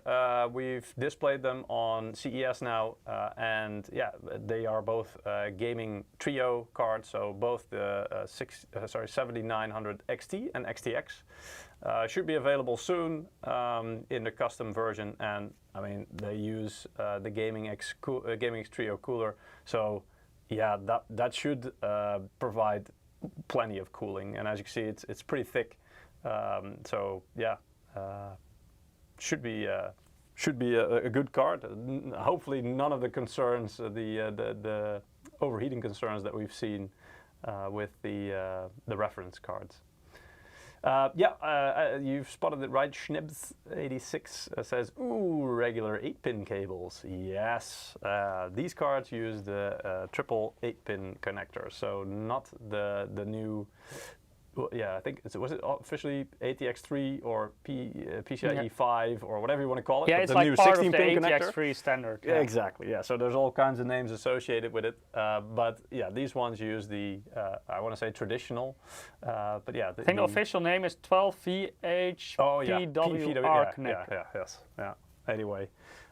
[SPEAKER 1] We've displayed them on CES now, and yeah, they are both gaming trio cards. So both the 7900 XT and XTX should be available soon in the custom version. And I mean, they use the Gaming X Trio cooler. So yeah, that should provide plenty of cooling. And as you can see, it's pretty thick. So yeah. Should be a good card. Hopefully, none of the concerns, the overheating concerns that we've seen with the reference cards. Yeah, you've spotted it right. Schnibs86 says, "Ooh, regular 8-pin cables." Yes, these cards use the triple 8-pin connector, so not the new. Well, yeah, I think was it officially ATX3 or PCIe 5 or whatever you want to call it?
[SPEAKER 2] Yeah, it's
[SPEAKER 1] the
[SPEAKER 2] like
[SPEAKER 1] new
[SPEAKER 2] part of the
[SPEAKER 1] 16-pin
[SPEAKER 2] ATX3 standard.
[SPEAKER 1] Yeah. Exactly. Yeah. So there's all kinds of names associated with it, but yeah, these ones use the I want to say traditional, but yeah.
[SPEAKER 2] I think the official name is 12VH PWR connector.
[SPEAKER 1] Yeah. Anyway,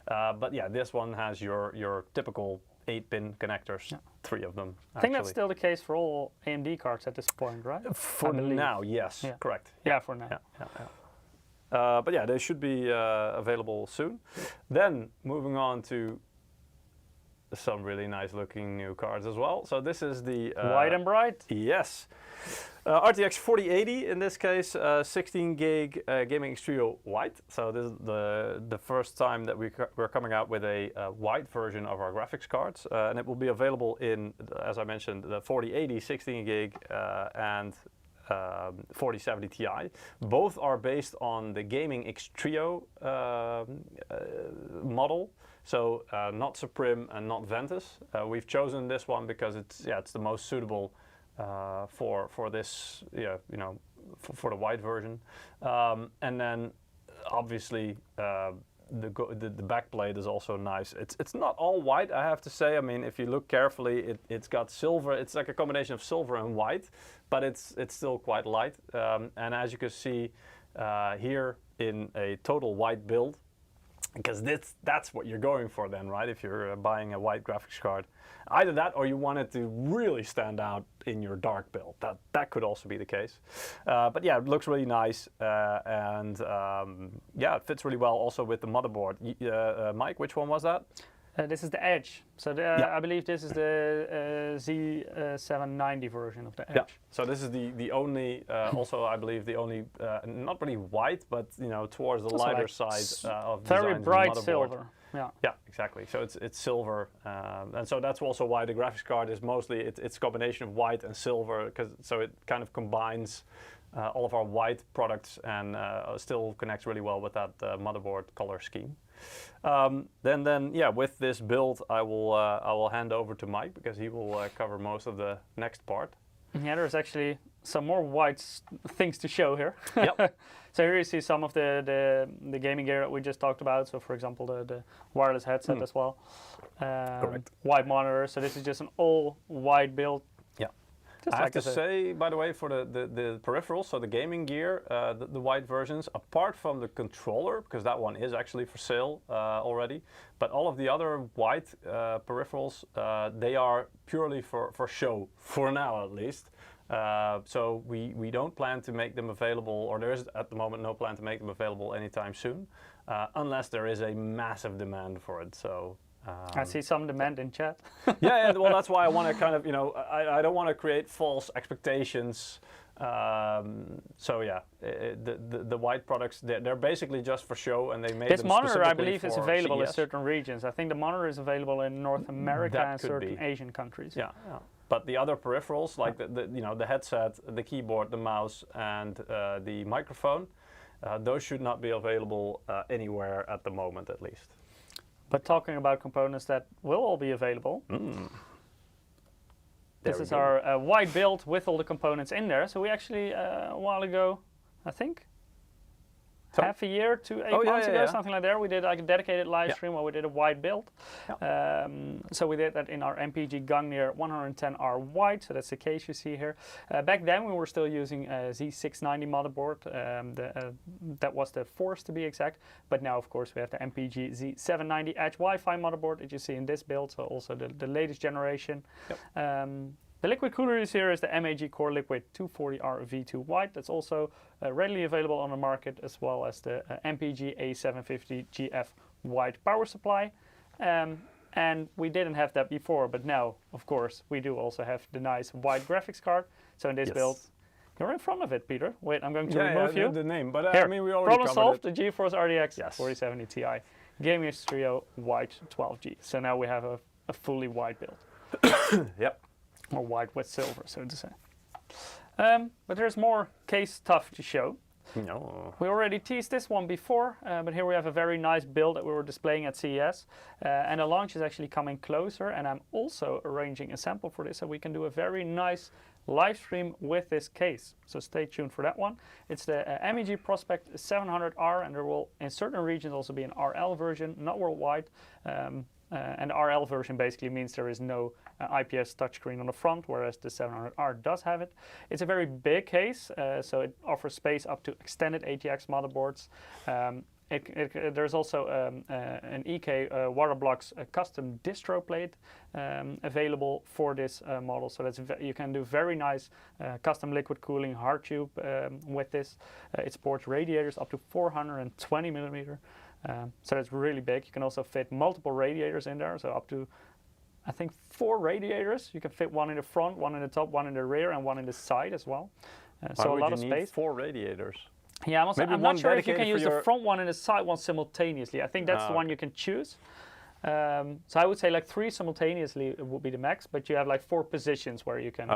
[SPEAKER 1] but yeah, this one has your typical 8-pin connectors, 3 of them.
[SPEAKER 2] I think that's still the case for all AMD cards at this point, right?
[SPEAKER 1] For now, yes, correct.
[SPEAKER 2] Yeah, for now.
[SPEAKER 1] Yeah. But yeah, they should be available soon. Then moving on to some really nice looking new cards as well. So this is the
[SPEAKER 2] White and bright.
[SPEAKER 1] Yes. RTX 4080 in this case, 16 gig Gaming Trio White. So this is the first time that we're coming out with a white version of our graphics cards, and it will be available in, as I mentioned, the 4080 16 gig and 4070 Ti. Both are based on the Gaming X Trio model. So not Supreme and not Ventus. We've chosen this one because it's the most suitable for this, for the white version. And then obviously the backplate is also nice. It's not all white, I have to say. I mean, if you look carefully, it's got silver. It's like a combination of silver and white, but it's still quite light. And as you can see here in a total white build, because that's what you're going for then, right? If you're buying a white graphics card, either that or you want it to really stand out in your dark build. That could also be the case. But yeah, it looks really nice, and yeah, it fits really well also with the motherboard. Mike, which one was that?
[SPEAKER 2] This is the Edge. So I believe this is the Z790 version of the Edge.
[SPEAKER 1] Yeah. So this is the only, also I believe the only, not really white, but towards the also lighter side of
[SPEAKER 2] very bright silver. Yeah.
[SPEAKER 1] Yeah, exactly. So it's silver, and so that's also why the graphics card is mostly it's a combination of white and silver, so it kind of combines all of our white products and still connects really well with that motherboard color scheme. Then yeah, with this build, I will hand over to Mike because he will cover most of the next part.
[SPEAKER 2] Yeah, there's actually some more white things to show here.
[SPEAKER 1] Yep.
[SPEAKER 2] So here you see some of the gaming gear that we just talked about. So for example, the wireless headset as well.
[SPEAKER 1] Correct.
[SPEAKER 2] White monitor. So this is just an all white build.
[SPEAKER 1] Yeah. I have to say, by the way, for the peripherals, so the gaming gear, the white versions, apart from the controller, because that one is actually for sale already, but all of the other white peripherals, they are purely for show, for now at least. So we don't plan to make them available, or there is at the moment no plan to make them available anytime soon, unless there is a massive demand for it. So.
[SPEAKER 2] I see some demand in chat.
[SPEAKER 1] Yeah, well, that's why I want to kind of, I don't want to create false expectations. So yeah, the white products, they're basically just for show, and they made
[SPEAKER 2] this
[SPEAKER 1] them
[SPEAKER 2] monitor, I believe, is available
[SPEAKER 1] CES.
[SPEAKER 2] in certain regions. I think the monitor is available in North America and certain Asian countries.
[SPEAKER 1] Yeah, yeah. But the other peripherals, like the headset, the keyboard, the mouse, and the microphone, those should not be available anywhere at the moment, at least.
[SPEAKER 2] But talking about components that will all be available, this is our white build with all the components in there. So we actually, a while ago, I think, half a year to 8 months ago, something like that, we did like a dedicated live stream where we did a white build. Yeah. So we did that in our MPG Gungnir 110R white, so that's the case you see here. Back then we were still using a Z690 motherboard, that was the Force to be exact, but now of course we have the MPG Z790 Edge Wi-Fi motherboard that you see in this build, so also the latest generation. Yep. The liquid cooler is here is the MAG Core Liquid 240R V2 White. That's also readily available on the market, as well as the MPG A750 GF White power supply. And we didn't have that before, but now, of course, we do also have the nice white graphics card. So in this build, you're in front of it, Peter. Wait, I'm going to remove you.
[SPEAKER 1] The name, but
[SPEAKER 2] here,
[SPEAKER 1] I mean, we already
[SPEAKER 2] problem solved. The GeForce RTX 4070 Ti Gaming Trio White 12G. So now we have a fully white build.
[SPEAKER 1] Yep.
[SPEAKER 2] Or white with silver, so to say. But there's more case stuff to show.
[SPEAKER 1] No.
[SPEAKER 2] We already teased this one before, but here we have a very nice build that we were displaying at CES. And the launch is actually coming closer, and I'm also arranging a sample for this, so we can do a very nice live stream with this case. So stay tuned for that one. It's the MEG Prospect 700R, and there will, in certain regions, also be an RL version, not worldwide. And the RL version basically means there is no IPS touchscreen on the front, whereas the 700R does have it. It's a very big case, so it offers space up to extended ATX motherboards. There's also an EK Waterblocks custom distro plate available for this model, so you can do very nice custom liquid cooling hard tube with this. It supports radiators up to 420 millimeter. So that's really big. You can also fit multiple radiators in there, so up to, I think, 4 radiators. You can fit one in the front, one in the top, one in the rear, and one in the side as well. So a lot of space.
[SPEAKER 1] Need 4 radiators?
[SPEAKER 2] Yeah, I'm not sure if you can use the front one and the side one simultaneously. I think that's the one you can choose. So I would say like 3 simultaneously would be the max, but you have like 4 positions where you can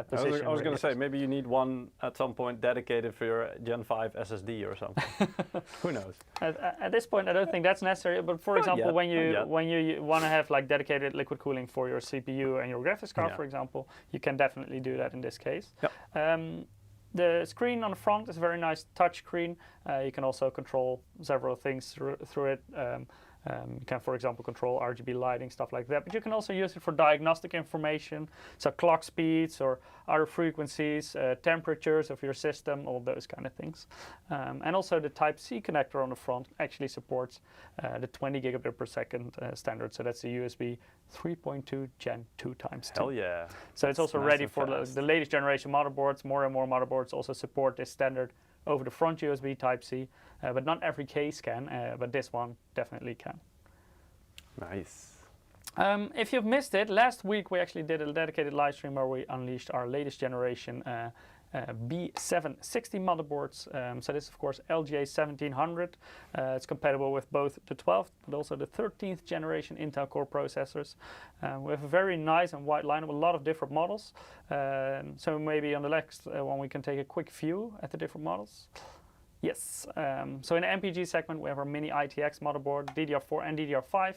[SPEAKER 2] position.
[SPEAKER 1] I was going to say, maybe you need one at some point dedicated for your Gen 5 SSD or something. Who knows?
[SPEAKER 2] At this point, I don't think that's necessary. But for example, when you want to have like dedicated liquid cooling for your CPU and your graphics card, for example, you can definitely do that in this case. Yep. The screen on the front is a very nice touch screen. You can also control several things through it. You can, for example, control RGB lighting, stuff like that. But you can also use it for diagnostic information, so clock speeds or other frequencies, temperatures of your system, all those kind of things. And also the Type-C connector on the front actually supports the 20 gigabit per second standard. So that's the USB 3.2 Gen 2 times 2.
[SPEAKER 1] Hell yeah.
[SPEAKER 2] So it's also ready for the latest generation motherboards. More and more motherboards also support this standard over the front USB Type-C, but not every case can, but this one definitely can.
[SPEAKER 1] Nice.
[SPEAKER 2] If you've missed it, last week we actually did a dedicated live stream where we unleashed our latest generation B760 motherboards. So this is of course LGA 1700. It's compatible with both the 12th but also the 13th generation Intel Core processors. We have a very nice and wide lineup, a lot of different models. So maybe on the next one we can take a quick view at the different models. Yes, so in the MPG segment we have our Mini ITX motherboard, DDR4 and DDR5.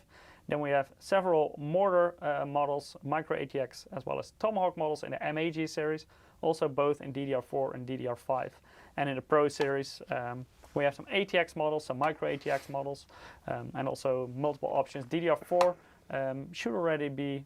[SPEAKER 2] Then we have several mortar models, Micro ATX, as well as Tomahawk models in the MAG series, also both in DDR4 and DDR5. And in the Pro series, we have some ATX models, some Micro ATX models, and also multiple options. DDR4 should already be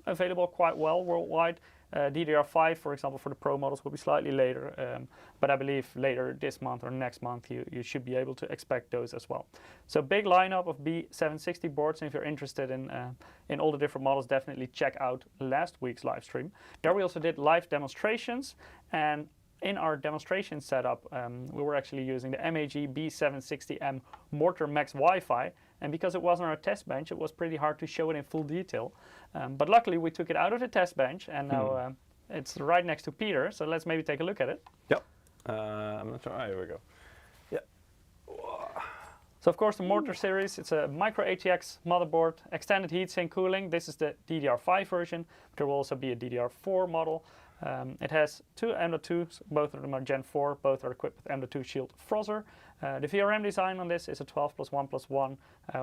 [SPEAKER 2] available quite well worldwide. DDR5, for example, for the Pro models will be slightly later, but I believe later this month or next month you should be able to expect those as well. So big lineup of B760 boards, and if you're interested in all the different models, definitely check out last week's live stream. There we also did live demonstrations, and in our demonstration setup, we were actually using the MAG B760M Mortar Max Wi-Fi, and because it wasn't on our test bench, it was pretty hard to show it in full detail. But luckily, we took it out of the test bench, and now it's right next to Peter. So let's maybe take a look at it.
[SPEAKER 1] Yep. I'm not sure. Oh, here we go. Yeah.
[SPEAKER 2] So of course, the Mortar series, it's a Micro ATX motherboard, extended heatsink cooling. This is the DDR5 version. There will also be a DDR4 model. It has two M.2s, both of them are Gen 4, both are equipped with M.2 Shield Frozr. The VRM design on this is a 12+1+1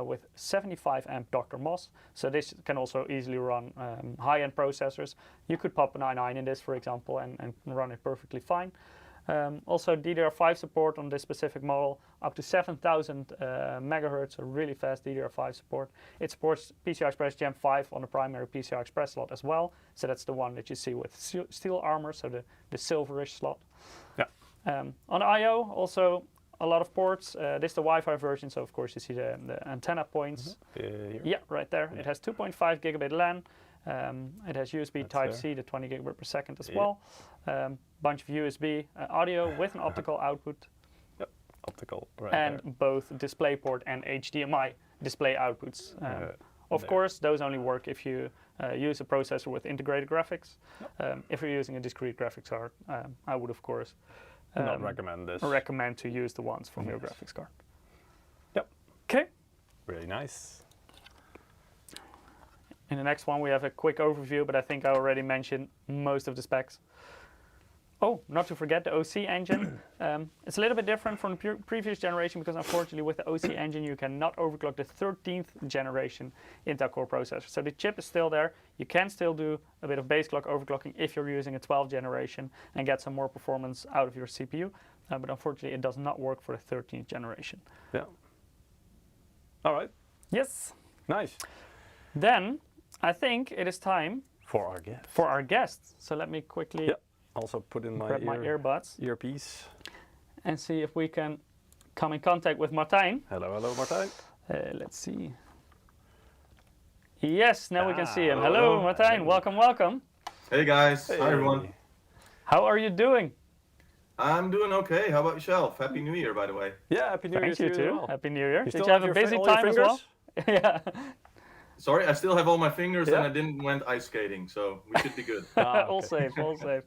[SPEAKER 2] with 75 amp Dr. Moss, so this can also easily run high-end processors. You could pop an i9 in this, for example, and run it perfectly fine. Also DDR5 support on this specific model, up to 7000 megahertz, a really fast DDR5 support. It supports PCI Express Gen 5 on the primary PCI Express slot as well, so that's the one that you see with steel armor, so the silverish slot. Yeah. On I/O, also a lot of ports. This is the Wi-Fi version, so of course you see the antenna points. Yeah, right there. Yeah. It has 2.5 gigabit LAN. It has USB Type-C, the 20 gigabit per second as well. Bunch of USB audio with an optical output.
[SPEAKER 1] Yep, optical. Right
[SPEAKER 2] and there. Both DisplayPort and HDMI display outputs. Of course, those only work if you use a processor with integrated graphics. Yep. If you're using a discrete graphics card, I would of course
[SPEAKER 1] not recommend this.
[SPEAKER 2] Recommend to use the ones from your graphics card.
[SPEAKER 1] Yep.
[SPEAKER 2] Okay.
[SPEAKER 1] Really nice.
[SPEAKER 2] In the next one we have a quick overview, but I think I already mentioned most of the specs. Oh, not to forget the OC engine. It's a little bit different from the previous generation because unfortunately with the OC engine you cannot overclock the 13th generation Intel Core processor. So the chip is still there. You can still do a bit of base clock overclocking if you're using a 12th generation and get some more performance out of your CPU. But unfortunately it does not work for the 13th generation.
[SPEAKER 1] Yeah. All right.
[SPEAKER 2] Yes.
[SPEAKER 1] Nice.
[SPEAKER 2] Then I think it is time
[SPEAKER 1] for our guest.
[SPEAKER 2] For our guest. So let me quickly
[SPEAKER 1] also put in my
[SPEAKER 2] earbuds,
[SPEAKER 1] earpiece,
[SPEAKER 2] and see if we can come in contact with Martijn.
[SPEAKER 1] Hello, hello, Martijn.
[SPEAKER 2] Let's see. Yes, now we can see him. Hello, Martijn. Welcome, welcome.
[SPEAKER 3] Hey guys. Hey. Hi everyone.
[SPEAKER 2] How are you doing?
[SPEAKER 3] I'm doing okay. How about yourself? Happy New Year, by the way.
[SPEAKER 1] Yeah, Happy New Year to you too.
[SPEAKER 2] Well. Happy New Year.
[SPEAKER 1] Did
[SPEAKER 2] you have a busy time as well? Yeah.
[SPEAKER 3] Sorry, I still have all my fingers and I didn't went ice skating, so we should be good.
[SPEAKER 2] Okay. All safe, all safe.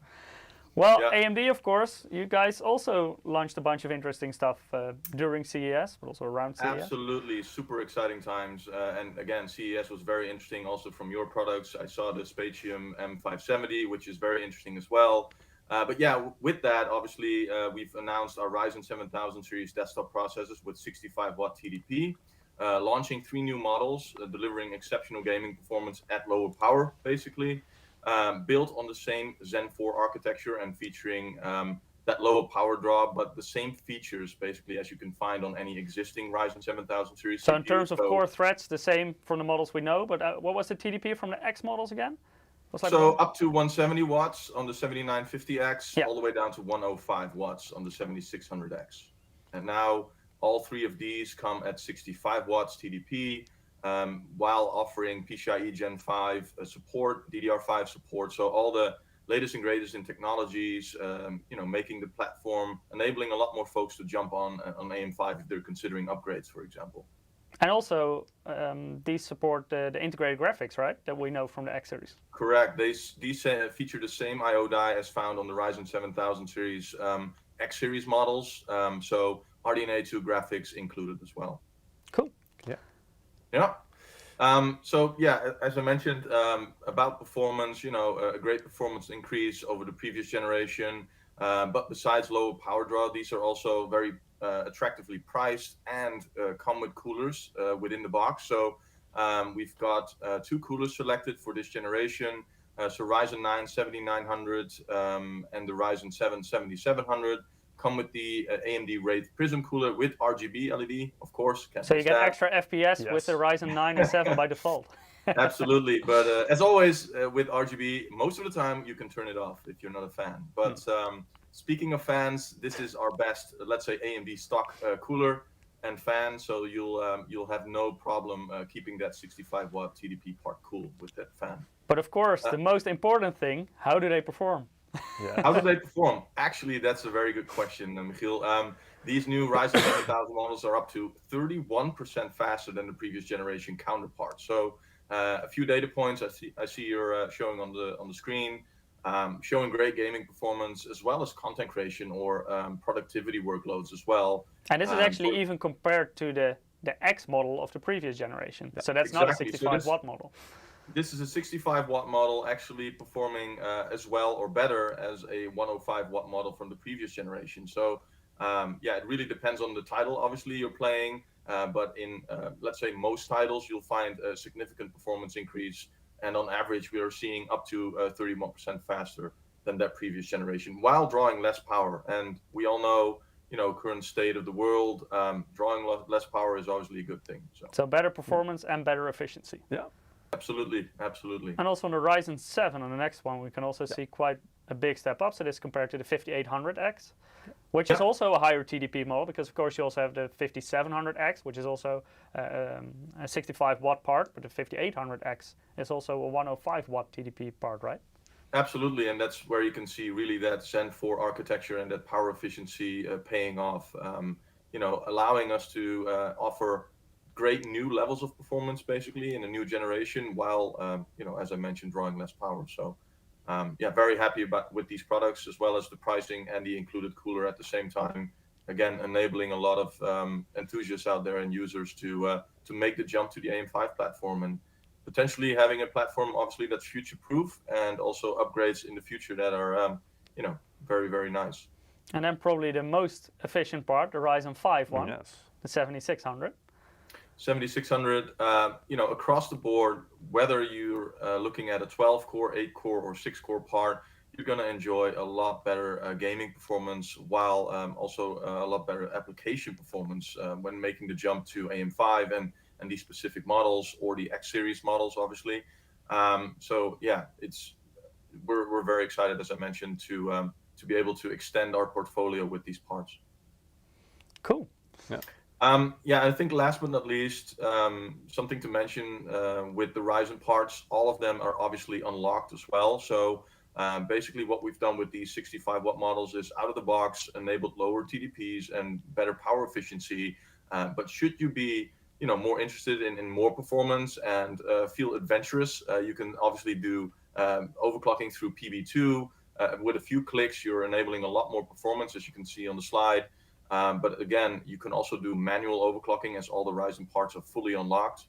[SPEAKER 2] Well, AMD, of course, you guys also launched a bunch of interesting stuff during CES, but also around CES.
[SPEAKER 3] Absolutely, super exciting times. And again, CES was very interesting also from your products. I saw the Spatium M570, which is very interesting as well. But yeah, with that, obviously, we've announced our Ryzen 7000 series desktop processors with 65-watt TDP, launching 3 new models, delivering exceptional gaming performance at lower power, basically. Built on the same Zen 4 architecture and featuring that lower power draw, but the same features basically as you can find on any existing Ryzen 7000 series
[SPEAKER 2] So
[SPEAKER 3] CPU.
[SPEAKER 2] in terms of core threads, the same from the models we know, but what was the TDP from the X models again?
[SPEAKER 3] So up to 170 watts on the 7950X,
[SPEAKER 2] yeah.
[SPEAKER 3] all the way down to 105 watts on the 7600X. And now all three of these come at 65 watts TDP, while offering PCIe Gen 5 support, DDR5 support. So all the latest and greatest in technologies, making the platform, enabling a lot more folks to jump on AM5 if they're considering upgrades, for example.
[SPEAKER 2] And also, these support the integrated graphics, right? That we know from the X series.
[SPEAKER 3] Correct. These feature the same I/O die as found on the Ryzen 7000 series X series models. So RDNA 2 graphics included as well.
[SPEAKER 2] Cool.
[SPEAKER 1] Yeah.
[SPEAKER 3] Yeah. As I mentioned, about performance, a great performance increase over the previous generation. But besides lower power draw, these are also very attractively priced and come with coolers within the box. So we've got two coolers selected for this generation. So Ryzen 9 7900 and the Ryzen 7 7700 come with the AMD Wraith Prism cooler with RGB LED, of course.
[SPEAKER 2] So you get extra FPS with the Ryzen 9 and 7 by default.
[SPEAKER 3] Absolutely, but as always with RGB, most of the time you can turn it off if you're not a fan. But speaking of fans, this is our best, let's say, AMD stock cooler and fan, so you'll have no problem keeping that 65 watt TDP part cool with that fan.
[SPEAKER 2] But of course, the most important thing, how do they perform?
[SPEAKER 3] Yeah. How do they perform? Actually, that's a very good question, Michiel. These new Ryzen 7000 models are up to 31% faster than the previous generation counterparts. So a few data points I see you're showing on the screen, showing great gaming performance as well as content creation or productivity workloads as well.
[SPEAKER 2] And this is actually even compared to the X model of the previous generation. So that's not a 65 watt model.
[SPEAKER 3] This is a 65 watt model, actually performing as well or better as a 105 watt model from the previous generation. So it really depends on the title obviously you're playing, but in let's say most titles you'll find a significant performance increase, and on average we are seeing up to 31% faster than that previous generation while drawing less power. And we all know, current state of the world, drawing less power is obviously a good thing.
[SPEAKER 2] So better performance and better efficiency.
[SPEAKER 3] Yeah. Absolutely.
[SPEAKER 2] And also on the Ryzen 7, on the next one, we can also see quite a big step up. So this compared to the 5800X, which is also a higher TDP model, because of course you also have the 5700X, which is also a 65 watt part, but the 5800X is also a 105 watt TDP part, right?
[SPEAKER 3] Absolutely, and that's where you can see really that Zen 4 architecture and that power efficiency paying off, allowing us to offer great new levels of performance basically in a new generation while as I mentioned, drawing less power. So very happy with these products, as well as the pricing and the included cooler at the same time, again enabling a lot of enthusiasts out there and users to make the jump to the AM5 platform, and potentially having a platform obviously that's future proof and also upgrades in the future that are very, very nice.
[SPEAKER 2] And then probably the most efficient part, the Ryzen 5 one, the 7600.
[SPEAKER 3] 7600, across the board, whether you're looking at a 12-core, 8-core, or 6-core part, you're going to enjoy a lot better gaming performance, while also a lot better application performance when making the jump to AM5 and these specific models, or the X series models, obviously. We're very excited, as I mentioned, to be able to extend our portfolio with these parts.
[SPEAKER 2] Cool.
[SPEAKER 3] Yeah. I think last but not least, something to mention with the Ryzen parts, all of them are obviously unlocked as well. So basically what we've done with these 65 watt models is out of the box enabled lower TDPs and better power efficiency. But should you be more interested in more performance and feel adventurous, you can obviously do overclocking through PB2. With a few clicks, you're enabling a lot more performance, as you can see on the slide. But again, you can also do manual overclocking, as all the Ryzen parts are fully unlocked,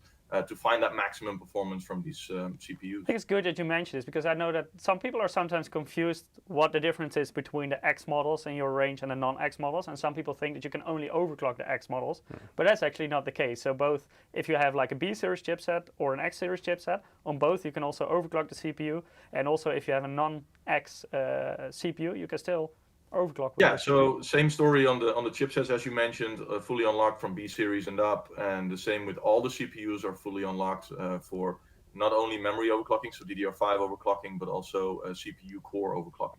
[SPEAKER 3] to find that maximum performance from these CPUs.
[SPEAKER 2] I think it's good that you mentioned this, because I know that some people are sometimes confused what the difference is between the X models in your range and the non-X models, and some people think that you can only overclock the X models, but that's actually not the case. So both, if you have like a B series chipset or an X series chipset, on both you can also overclock the CPU, and also if you have a non-X CPU, you can still overclock?
[SPEAKER 3] Yeah, so same story on the chipsets as you mentioned, fully unlocked from B series and up, and the same with all the CPUs are fully unlocked for not only memory overclocking, so DDR5 overclocking, but also CPU core overclocking.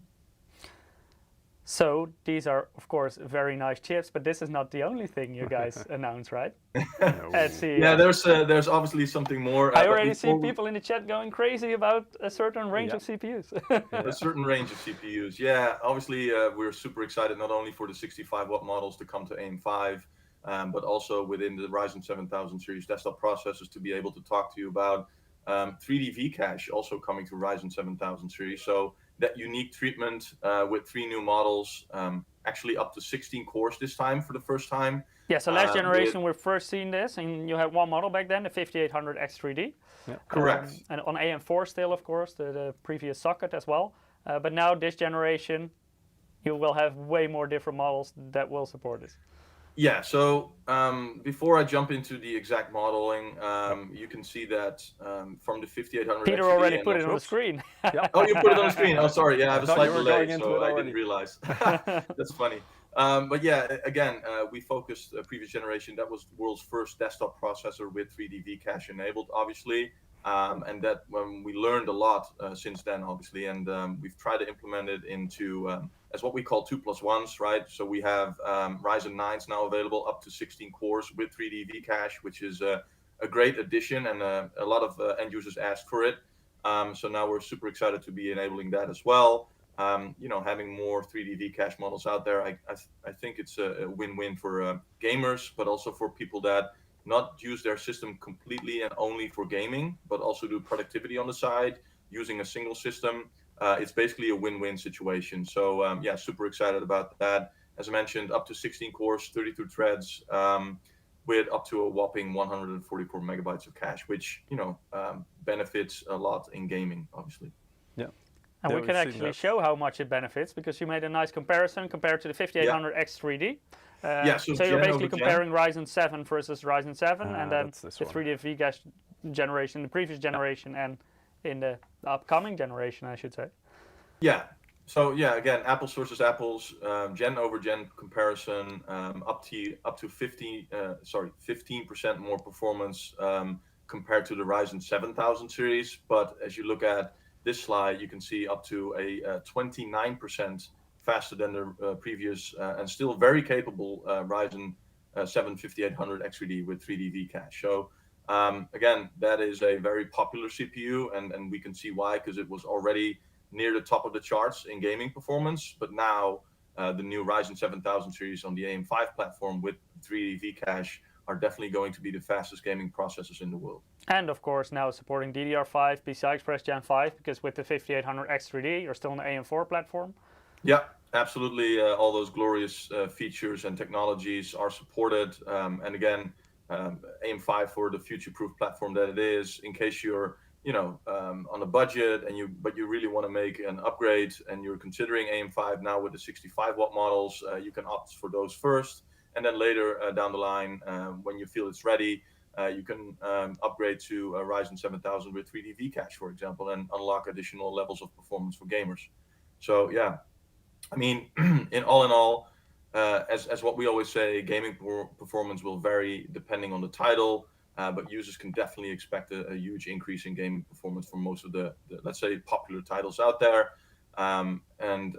[SPEAKER 2] So these are, of course, very nice chips, but this is not the only thing you guys announced, right? At CES.
[SPEAKER 3] Yeah, there's obviously something more.
[SPEAKER 2] I already see people in the chat going crazy about a certain range of CPUs.
[SPEAKER 3] A certain range of CPUs. Yeah, obviously we're super excited not only for the 65-watt models to come to AM5, but also within the Ryzen 7000 series desktop processors to be able to talk to you about 3D V-Cache also coming to Ryzen 7000 series. So that unique treatment with 3 new models, actually up to 16 cores this time for the first time.
[SPEAKER 2] Yeah, so last generation we've first seen this, and you had one model back then, the 5800 X3D.
[SPEAKER 3] Yeah. Correct.
[SPEAKER 2] And on AM4 still, of course, the previous socket as well. But now this generation, you will have way more different models that will support this.
[SPEAKER 3] Yeah, so before I jump into the exact modeling, you can see that from the 5800
[SPEAKER 2] Peter
[SPEAKER 3] XD
[SPEAKER 2] already put it on the screen.
[SPEAKER 3] Oh, you put it on the screen. Oh, sorry. Yeah, I have a slight delay, so I didn't realize. That's funny. But yeah, again, we focused previous generation. That was the world's first desktop processor with 3D V-Cache enabled, obviously. And that when we learned a lot since then, obviously, and we've tried to implement it into as what we call 2+1s, right? So we have Ryzen 9s now available up to 16 cores with 3D V-Cache, which is a great addition, and a lot of end users asked for it. So now we're super excited to be enabling that as well. Having more 3D V-Cache models out there, I think it's a win-win for gamers, but also for people that not use their system completely and only for gaming, but also do productivity on the side using a single system. It's basically a win-win situation. So yeah, super excited about that. As I mentioned, up to 16 cores, 32 threads, with up to a whopping 144 megabytes of cache, which benefits a lot in gaming, obviously.
[SPEAKER 1] Yeah.
[SPEAKER 2] And we can actually show how much it benefits, because you made a nice comparison compared to the 5800 X3D. So you're basically comparing Ryzen 7 versus Ryzen 7, and then the 3D V-Cache generation, the previous generation, and in the upcoming generation, I should say.
[SPEAKER 3] Yeah. So yeah, again, apples versus apples, gen over gen comparison, up to 15% more performance compared to the Ryzen 7000 series. But as you look at this slide, you can see up to a 29% faster than the previous and still very capable Ryzen 7 5800 X3D with 3D V-Cache. So again, that is a very popular CPU, and we can see why, because it was already near the top of the charts in gaming performance. But now the new Ryzen 7000 series on the AM5 platform with 3D V-Cache are definitely going to be the fastest gaming processors in the world.
[SPEAKER 2] And of course now supporting DDR5, PCI Express Gen 5, because with the 5800 X3D, you're still on the AM4 platform.
[SPEAKER 3] Yeah, absolutely. All those glorious features and technologies are supported. And again, AM5 for the future-proof platform that it is, in case you're on a budget but you really want to make an upgrade and you're considering AM5 now with the 65-watt models, you can opt for those first. And then later down the line, when you feel it's ready, you can upgrade to a Ryzen 7000 with 3D V-Cache, for example, and unlock additional levels of performance for gamers. So yeah, I mean, in all, as what we always say, gaming performance will vary depending on the title, but users can definitely expect a huge increase in gaming performance for most of the let's say, popular titles out there. And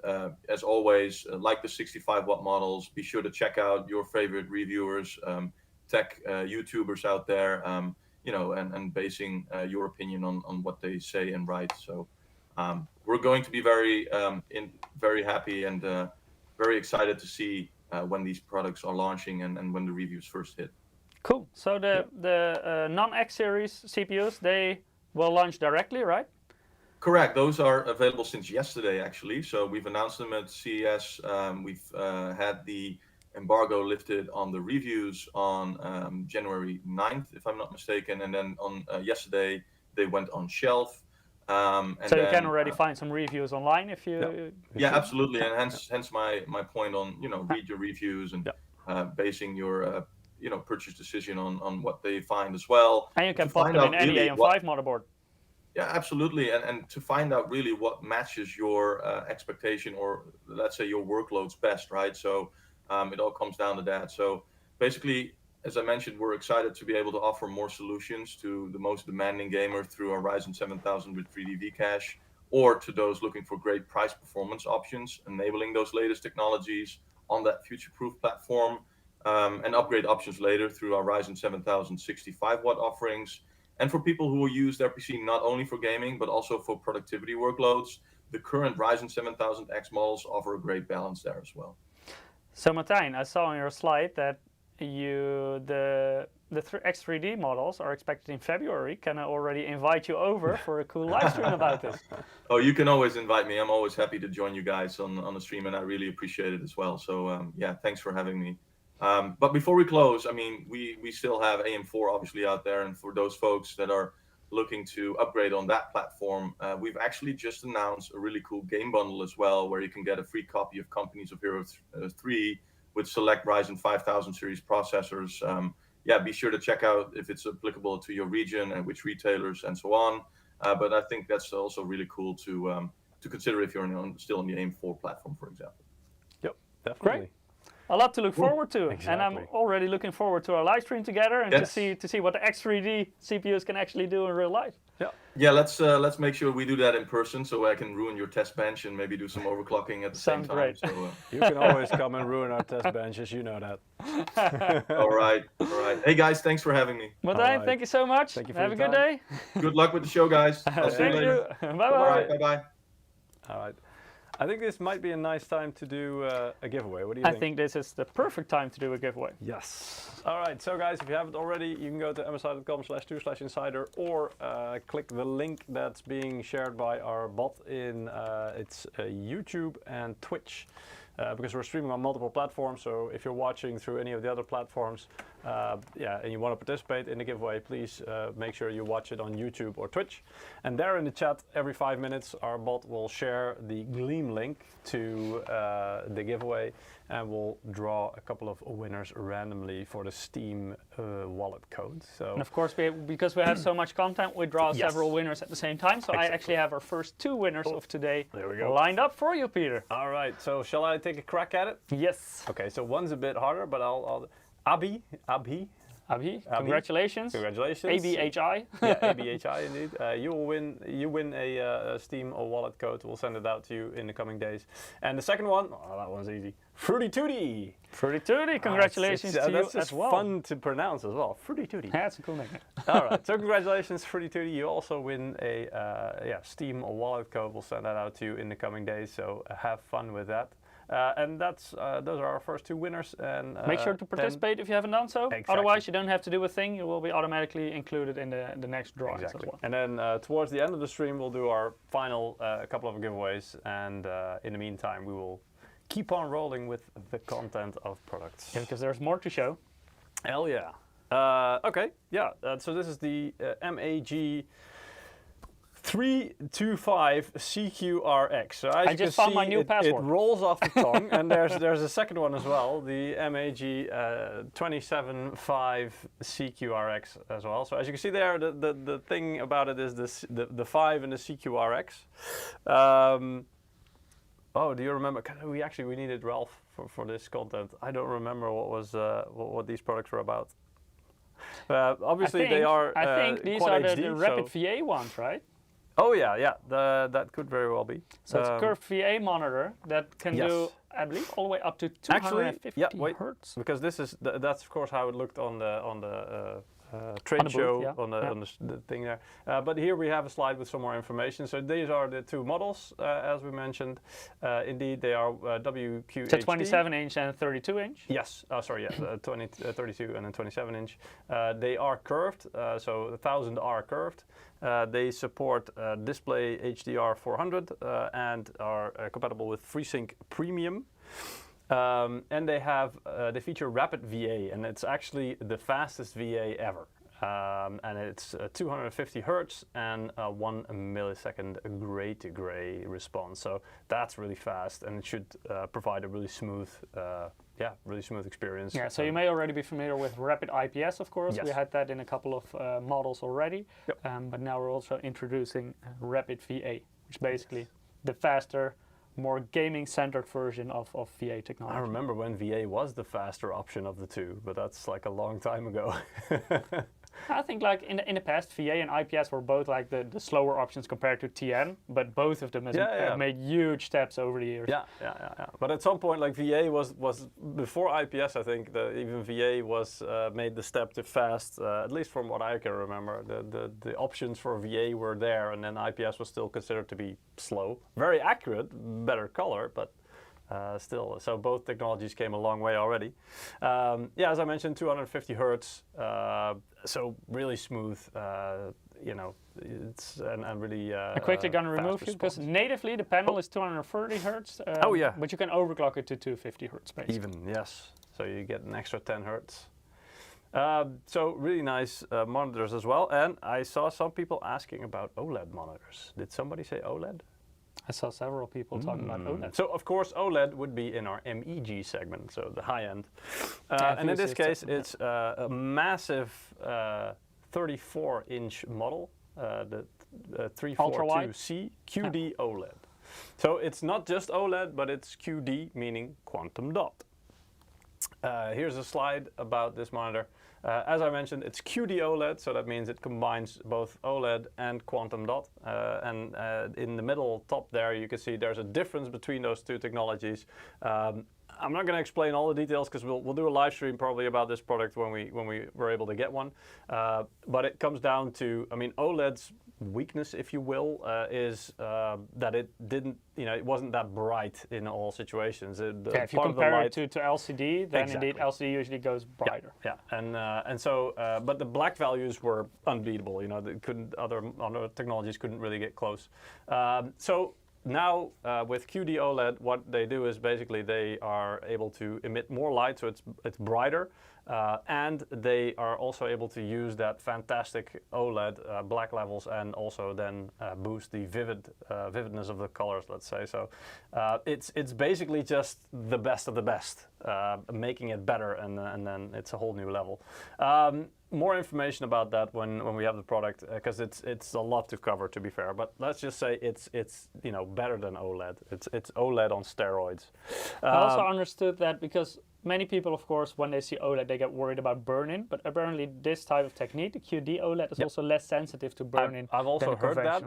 [SPEAKER 3] as always, like the 65-watt models, be sure to check out your favorite reviewers, tech YouTubers out there, and basing your opinion on what they say and write. So we're going to be very happy and very excited to see when these products are launching and when the reviews first hit.
[SPEAKER 2] Cool. So the non-X series CPUs, they will launch directly, right?
[SPEAKER 3] Correct. Those are available since yesterday, actually. So we've announced them at CES. We've had the embargo lifted on the reviews on January 9th, if I'm not mistaken. And then on yesterday, they went on shelf.
[SPEAKER 2] So you can already find some reviews online if you...
[SPEAKER 3] Yeah, absolutely. And hence my point on, read your reviews and basing your, purchase decision on what they find as well.
[SPEAKER 2] And you can pop them in any AM5 motherboard.
[SPEAKER 3] Yeah, absolutely. And to find out really what matches your expectation, or let's say your workloads best, right? So it all comes down to that. So basically, as I mentioned, we're excited to be able to offer more solutions to the most demanding gamer through our Ryzen 7000 with 3D V-Cache, or to those looking for great price performance options, enabling those latest technologies on that future-proof platform, and upgrade options later through our Ryzen 7000 65-watt offerings. And for people who will use their PC not only for gaming, but also for productivity workloads, the current Ryzen 7000X models offer a great balance there as well.
[SPEAKER 2] So Martijn, I saw on your slide that the X3D models are expected in February. Can I already invite you over for a cool live stream about this?
[SPEAKER 3] Oh, you can always invite me. I'm always happy to join you guys on the stream, and I really appreciate it as well. So yeah, thanks for having me. But before we close, I mean, we still have AM4 obviously out there, and for those folks that are looking to upgrade on that platform, we've actually just announced a really cool game bundle as well, where you can get a free copy of Companies of Heroes 3 with select Ryzen 5000 series processors. Yeah, be sure to check out if it's applicable to your region and which retailers and so on. But I think that's also really cool to consider if you're still on the AM4 platform, for example.
[SPEAKER 1] Yep, definitely.
[SPEAKER 2] Great. A lot to look forward to,
[SPEAKER 1] exactly.
[SPEAKER 2] And I'm already looking forward to our live stream together and
[SPEAKER 3] Yes.
[SPEAKER 2] to see what the X3D CPUs can actually do in real life.
[SPEAKER 3] Yeah, let's make sure we do that in person, so I can ruin your test bench and maybe do some overclocking at the
[SPEAKER 2] Sounds
[SPEAKER 3] same time.
[SPEAKER 2] great.
[SPEAKER 3] So,
[SPEAKER 1] You can always come and ruin our test benches, you know that.
[SPEAKER 3] all right. Hey guys, thanks for having me.
[SPEAKER 2] Martijn,
[SPEAKER 1] Alright.
[SPEAKER 2] thank you so much.
[SPEAKER 1] Thank you for
[SPEAKER 2] Have a
[SPEAKER 1] your
[SPEAKER 2] good day.
[SPEAKER 3] Good luck with the show, guys. I'll see you
[SPEAKER 2] Thank
[SPEAKER 3] later.
[SPEAKER 2] you.
[SPEAKER 3] All
[SPEAKER 2] Bye-bye.
[SPEAKER 3] right, bye-bye.
[SPEAKER 1] All right. I think this might be a nice time to do a giveaway. What do you
[SPEAKER 2] I
[SPEAKER 1] think?
[SPEAKER 2] think this is the perfect time to do a giveaway.
[SPEAKER 1] Yes. All right. So guys, if you haven't already, you can go to msi.com/2/insider or click the link that's being shared by our bot in it's YouTube and Twitch. Because we're streaming on multiple platforms, so if you're watching through any of the other platforms, and you want to participate in the giveaway, please make sure you watch it on YouTube or Twitch. And there in the chat, every 5 minutes, our bot will share the Gleam link to the giveaway, and we'll draw a couple of winners randomly for the Steam wallet code. So,
[SPEAKER 2] And of course, because we have so much content, we draw several winners at the same time. So I actually have our first 2 winners of today lined up for you, Peter.
[SPEAKER 1] All right. So shall I take a crack at it?
[SPEAKER 2] Yes.
[SPEAKER 1] Okay. So one's a bit harder, but I'll Abhi.
[SPEAKER 2] Congratulations.
[SPEAKER 1] Congratulations.
[SPEAKER 2] ABHI.
[SPEAKER 1] Yeah, ABHI indeed. You win a Steam or wallet code. We'll send it out to you in the coming days. And the second one, that one's easy. Fruity Tooty.
[SPEAKER 2] Fruity Tooty. Congratulations to you
[SPEAKER 1] that's
[SPEAKER 2] as well.
[SPEAKER 1] Fun to pronounce as well. Fruity Tooty.
[SPEAKER 2] Yeah, that's a cool nickname.
[SPEAKER 1] All right. So congratulations, Fruity Tooty. You also win a Steam or wallet code. We'll send that out to you in the coming days. So have fun with that. And those are our first 2 winners. And
[SPEAKER 2] make sure to participate if you haven't done so.
[SPEAKER 1] Exactly.
[SPEAKER 2] Otherwise, you don't have to do a thing. You will be automatically included in the next drawings as well.
[SPEAKER 1] And then towards the end of the stream, we'll do our final couple of giveaways. And in the meantime, we will keep on rolling with the content of products.
[SPEAKER 2] Yeah, because there's more to show.
[SPEAKER 1] Hell yeah. Okay. Yeah. So this is the MAG 325 CQRX. So as
[SPEAKER 2] I
[SPEAKER 1] you
[SPEAKER 2] just
[SPEAKER 1] can
[SPEAKER 2] found
[SPEAKER 1] see,
[SPEAKER 2] my new password.
[SPEAKER 1] It rolls off the tongue, and there's a second one as well, the MAG 275 CQRX as well. So as you can see there, the thing about it is the 5 and the CQRX. Oh, do you remember? We needed Ralph for this content. I don't remember what these products were about. Obviously, they are.
[SPEAKER 2] I think these
[SPEAKER 1] Quad
[SPEAKER 2] are
[SPEAKER 1] HD,
[SPEAKER 2] the Rapid VA ones, right?
[SPEAKER 1] Oh yeah. That could very well be.
[SPEAKER 2] So it's a curved VA monitor that can do, I believe, all the way up to 250 hertz.
[SPEAKER 1] Because that's of course how it looked on the trade show, on the thing there. But here we have a slide with some more information. So these are the 2 models, as we mentioned. Indeed, they are WQHD.
[SPEAKER 2] So 27-inch and 32-inch?
[SPEAKER 1] Yes. 32 and then 27-inch. They are curved, so 1000 are curved. They support display HDR 400 and are compatible with FreeSync Premium. And they feature Rapid VA, and it's actually the fastest VA ever. And it's 250 hertz and 1 millisecond gray-to-gray response. So that's really fast, and it should provide a really smooth really smooth experience.
[SPEAKER 2] Yeah, so you may already be familiar with Rapid IPS, of course.
[SPEAKER 1] Yes.
[SPEAKER 2] We had that in a couple of models already.
[SPEAKER 1] Yep.
[SPEAKER 2] But now we're also introducing Rapid VA, which is basically the faster, more gaming-centered version of VA technology.
[SPEAKER 1] I remember when VA was the faster option of the two, but that's like a long time ago.
[SPEAKER 2] I think like in the past, VA and IPS were both like the slower options compared to TN, but both of them have made huge steps over the years.
[SPEAKER 1] Yeah. But at some point, like VA was before IPS. I think even VA was made the step to fast. At least from what I can remember, the options for VA were there, and then IPS was still considered to be slow. Very accurate, better color, but. Still, so both technologies came a long way already. As I mentioned, 250 hertz, so really smooth. It's and really.
[SPEAKER 2] I'm quickly gonna remove you because natively the panel is 230 hertz. But you can overclock it to 250 hertz, basically.
[SPEAKER 1] Even yes, so you get an extra 10 hertz. So really nice monitors as well. And I saw some people asking about OLED monitors. Did somebody say OLED?
[SPEAKER 2] I saw several people talking about OLED.
[SPEAKER 1] So of course OLED would be in our MEG segment, so the high end. And in this case, it's a massive 34-inch model, the 342C QD OLED. So it's not just OLED, but it's QD, meaning quantum dot. Here's a slide about this monitor. As I mentioned, it's QD OLED, so that means it combines both OLED and quantum dot. And in the middle top there, you can see there's a difference between those two technologies. I'm not going to explain all the details because we'll do a live stream probably about this product when we were able to get one. But it comes down to, I mean, OLED's weakness, if you will, is that it didn't, it wasn't that bright in all situations.
[SPEAKER 2] If you compare it to LCD, then indeed LCD usually goes brighter.
[SPEAKER 1] Yeah. And so, but the black values were unbeatable. Other technologies couldn't really get close. So now with QD OLED, what they do is basically they are able to emit more light, so it's brighter. And they are also able to use that fantastic OLED black levels and also then boost the vividness of the colors, let's say. So it's basically just the best of the best, making it better, and then it's a whole new level. More information about that when we have the product, because it's a lot to cover, to be fair. But let's just say it's better than OLED. It's OLED on steroids.
[SPEAKER 2] I also understood that because many people, of course, when they see OLED, they get worried about burn-in. But apparently, this type of technique, the QD OLED, is also less sensitive to burn-in.
[SPEAKER 1] I've also heard that.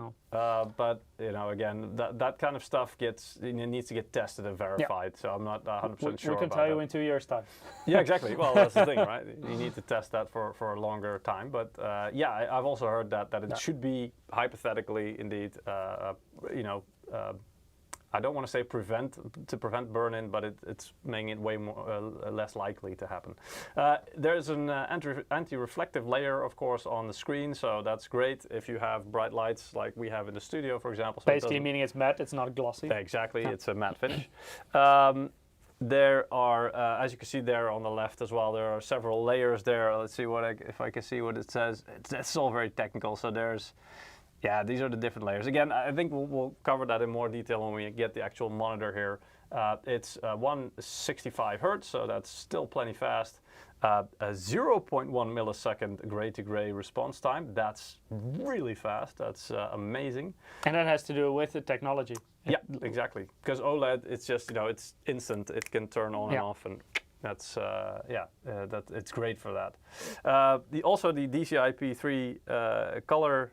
[SPEAKER 1] But again, that kind of stuff needs to get tested and verified. So I'm not 100% sure.
[SPEAKER 2] We can tell you in 2 years' time.
[SPEAKER 1] Yeah, exactly. Well, that's the thing, right? You need to test that for a longer time. But I've also heard that it should be hypothetically, indeed, I don't want to say prevent burn-in, but it's making it way more less likely to happen. There's an anti-reflective layer, of course, on the screen, so that's great if you have bright lights like we have in the studio, for example. So
[SPEAKER 2] basically meaning it's matte, it's not glossy.
[SPEAKER 1] Exactly, it's a matte finish. There are, as you can see there on the left as well, there are several layers there. Let's see if I can see what it says. It's all very technical, so there's. Yeah, these are the different layers. Again, I think we'll cover that in more detail when we get the actual monitor here. It's 165 hertz, so that's still plenty fast. A 0.1 millisecond gray-to-gray response time. That's really fast. That's amazing.
[SPEAKER 2] And that has to do with the technology.
[SPEAKER 1] Yeah, exactly. Because OLED, it's just it's instant. It can turn on and off, and that's it's great for that. Also, the DCI-P3 color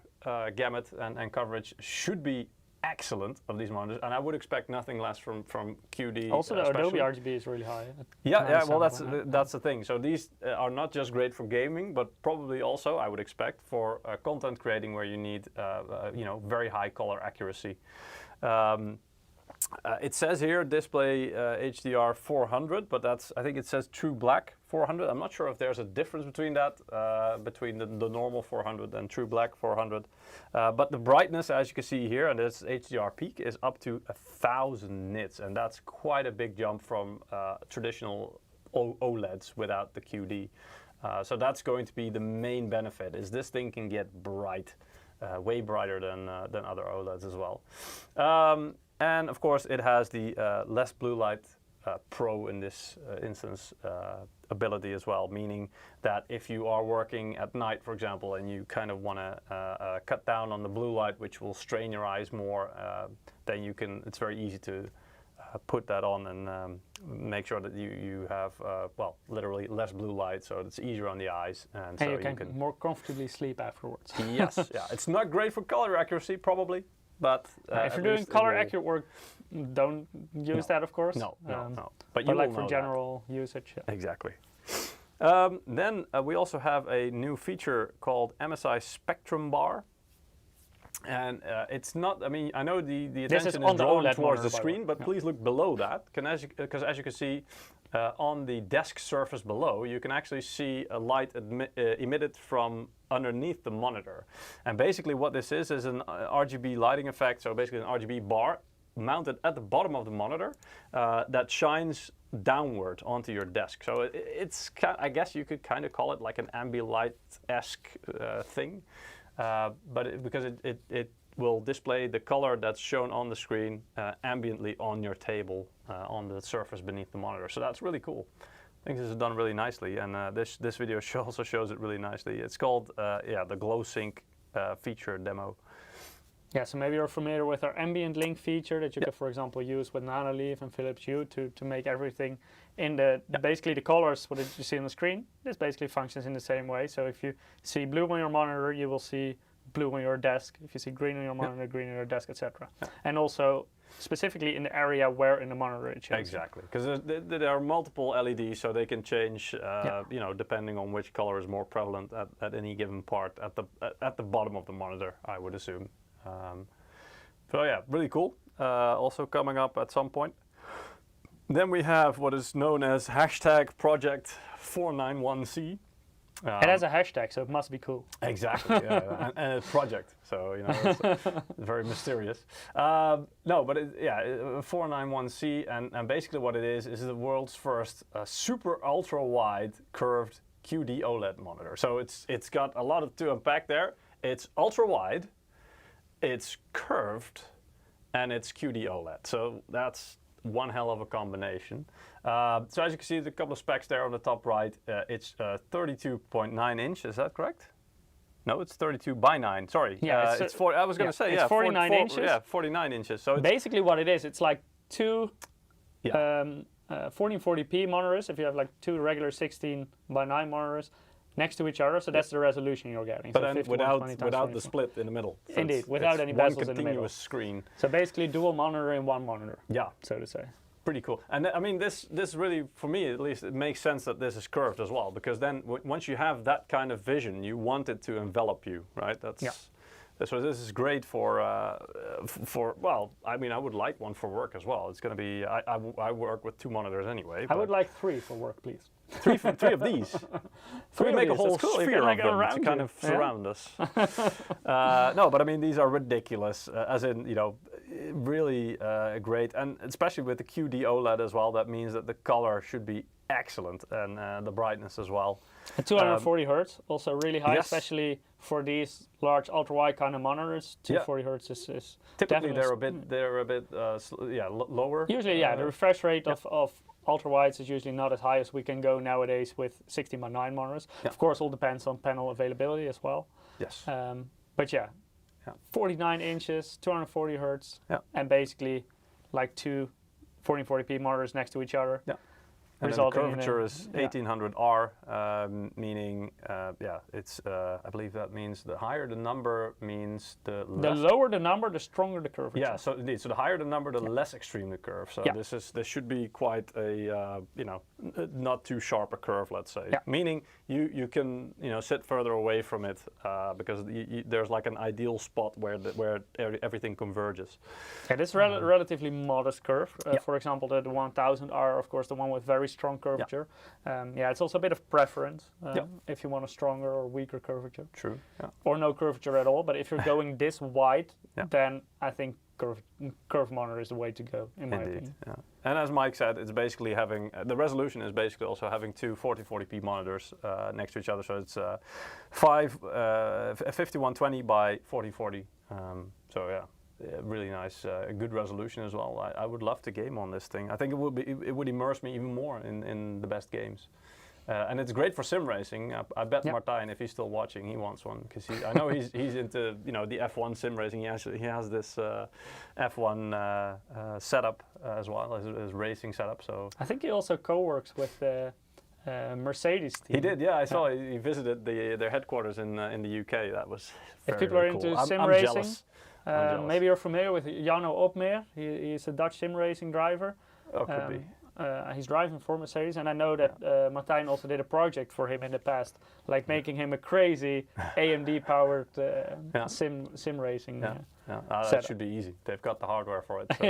[SPEAKER 1] gamut and coverage should be excellent of these monitors, and I would expect nothing less from QD.
[SPEAKER 2] Also, the Adobe RGB is really high.
[SPEAKER 1] Well, that's the thing. So these are not just great for gaming, but probably also, I would expect, for content creating where you need very high color accuracy. It says here display HDR 400, but I think it says true black 400. I'm not sure if there's a difference between that, between the normal 400 and true black 400. But the brightness, as you can see here, and this HDR peak is up to 1,000 nits, and that's quite a big jump from traditional OLEDs without the QD. So that's going to be the main benefit, is this thing can get bright, way brighter than other OLEDs as well. And of course, it has the less blue light pro in this instance ability as well, meaning that if you are working at night, for example, and you kind of want to cut down on the blue light, which will strain your eyes more, then you can. It's very easy to put that on and make sure that you have, well, literally less blue light, so it's easier on the eyes. And so
[SPEAKER 2] you can more comfortably sleep afterwards.
[SPEAKER 1] Yes, yeah. It's not great for color accuracy, probably, but
[SPEAKER 2] if you're doing color accurate work, don't use that, of course.
[SPEAKER 1] No.
[SPEAKER 2] But you like for general usage. Yeah.
[SPEAKER 1] Exactly. Then we also have a new feature called MSI Spectrum Bar. And it's not, I mean, I know the attention is drawn towards the screen, but please look below that, because as you can see on the desk surface below, you can actually see a light emitted from underneath the monitor. And basically what this is an RGB lighting effect, so basically an RGB bar mounted at the bottom of the monitor that shines downward onto your desk. So it's, I guess you could kind of call it like an Ambilight-esque thing. But because it will display the color that's shown on the screen ambiently on your table on the surface beneath the monitor. So that's really cool. I think this is done really nicely, and this video also shows it really nicely. It's called the Glow Sync feature demo.
[SPEAKER 2] Yeah, so maybe you're familiar with our ambient link feature that you could, for example, use with Nanoleaf and Philips Hue to make everything in basically the colors what you see on the screen. This basically functions in the same way. So if you see blue on your monitor, you will see blue on your desk. If you see green on your monitor, green on your desk, etc. And also specifically in the area where in the monitor it changes.
[SPEAKER 1] Exactly, because there are multiple LEDs, so they can change, you know, depending on which color is more prevalent at any given part at the bottom of the monitor, I would assume. So yeah, really cool. Also coming up at some point. Then we have what is known as hashtag Project 491C.
[SPEAKER 2] It has a hashtag, so it must be cool.
[SPEAKER 1] Exactly, yeah, and a project, so you know, it's very mysterious. No, but 491C, and basically what it is the world's first super ultra wide curved QD OLED monitor. So it's got a lot to unpack there. It's ultra wide, it's curved, and it's QD OLED. So that's one hell of a combination. So as you can see, a couple of specs there on the top right. It's 32.9 inch. Is that correct? No, it's 32 by 9. Sorry.
[SPEAKER 2] Yeah,
[SPEAKER 1] it's I was going to say,
[SPEAKER 2] it's 49 inches.
[SPEAKER 1] Yeah, 49 inches. So
[SPEAKER 2] basically, what it is, it's like two 1440p monitors. If you have like two regular 16 by 9 monitors next to each other, so that's the resolution you're getting.
[SPEAKER 1] But
[SPEAKER 2] so
[SPEAKER 1] then without the split in the middle. So
[SPEAKER 2] indeed, without any bezels in the middle.
[SPEAKER 1] One continuous screen.
[SPEAKER 2] So basically dual monitor in one monitor.
[SPEAKER 1] Yeah.
[SPEAKER 2] So to say.
[SPEAKER 1] Pretty cool. And I mean, this really, for me at least, it makes sense that this is curved as well, because then once you have that kind of vision, you want it to envelop you, right? So this is great for well, I mean, I would like one for work as well. It's going to be, I work with 2 monitors anyway.
[SPEAKER 2] I would like 3 for work, please.
[SPEAKER 1] 3 of these. So we make a whole sphere of them to kind of surround us. No, but I mean, these are ridiculous, as in, you know, really great, and especially with the QD OLED as well. That means that the color should be excellent, and the brightness as well.
[SPEAKER 2] And 240 hertz, also really high, especially for these large ultra-wide kind of monitors. 240 hertz is
[SPEAKER 1] typically they're a bit lower.
[SPEAKER 2] Usually, the refresh rate of ultra-wides is usually not as high as we can go nowadays with 16 by 9 monitors. Of course, all depends on panel availability as well.
[SPEAKER 1] Yes.
[SPEAKER 2] But 49 inches, 240 hertz, and basically like 2 1440p monitors next to each other. Yeah.
[SPEAKER 1] And then the curvature is 1800R, meaning, it's, I believe that means the higher the number means the less.
[SPEAKER 2] The lower the number, the stronger the curvature.
[SPEAKER 1] Yeah, so indeed, so the higher the number, the less extreme the curve. So this should be quite a, you know, not too sharp a curve, let's say. Yeah. Meaning you can, you know, sit further away from it because there's like an ideal spot where everything converges.
[SPEAKER 2] Yeah, this is relatively modest curve. For example, the 1000R, of course, the one with very strong curvature. It's also a bit of preference if you want a stronger or weaker curvature.
[SPEAKER 1] True. Yeah.
[SPEAKER 2] Or no curvature at all. But if you're going this wide, then I think curve monitor is the way to go, in my opinion. Yeah.
[SPEAKER 1] And as Mike said, it's basically having the resolution is basically also having 2 4040p monitors next to each other. So it's 5120 by 4040. So yeah. really nice, good resolution as well. I would love to game on this thing. I think it would immerse me even more in the best games. And it's great for sim racing. I bet Martijn, if he's still watching, he wants one because I know he's into the F1 sim racing. He has this F1 setup as well, his racing setup. So
[SPEAKER 2] I think he also co-works with the Mercedes team.
[SPEAKER 1] He did, yeah. I saw he visited their headquarters in the UK. That was very,
[SPEAKER 2] if people are
[SPEAKER 1] cool.
[SPEAKER 2] into sim racing, maybe you're familiar with Jarno Opmeer. He's a Dutch sim racing driver.
[SPEAKER 1] Oh, could be.
[SPEAKER 2] He's driving for Mercedes, and I know that Martijn also did a project for him in the past, like making him a crazy AMD-powered sim racing.
[SPEAKER 1] That should be easy. They've got the hardware for it. So.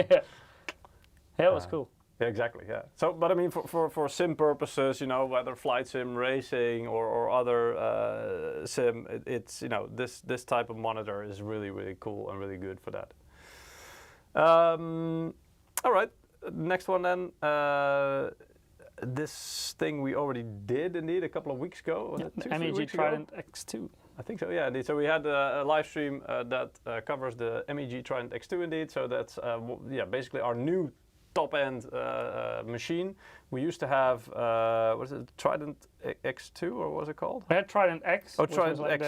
[SPEAKER 2] Yeah, it was cool.
[SPEAKER 1] Yeah, exactly. Yeah. So, but I mean, for sim purposes, whether flight sim, racing, or other sim, it's this type of monitor is really, really cool and really good for that. All right. Next one then, this thing we already did indeed a couple of weeks ago.
[SPEAKER 2] MEG Trident X2.
[SPEAKER 1] I think so, yeah, indeed. So we had a live stream that covers the MEG Trident X2 indeed. So that's basically our new top-end machine. We used to have, what is it, Trident X2, or what was it called?
[SPEAKER 2] We had Trident X.
[SPEAKER 1] Oh, Trident X,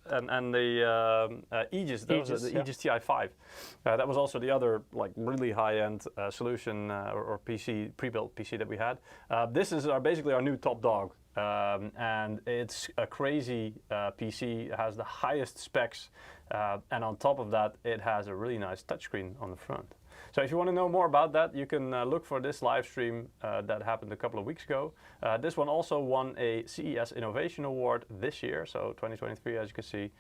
[SPEAKER 1] and the Aegis, that was the Aegis TI5. That was also the other really high-end solution or PC, pre-built PC that we had. This is basically our new top dog. And it's a crazy PC. It has the highest specs, and on top of that, it has a really nice touchscreen on the front. So if you want to know more about that, you can look for this live stream that happened a couple of weeks ago. This one also won a CES Innovation Award this year, so 2023, as you can see.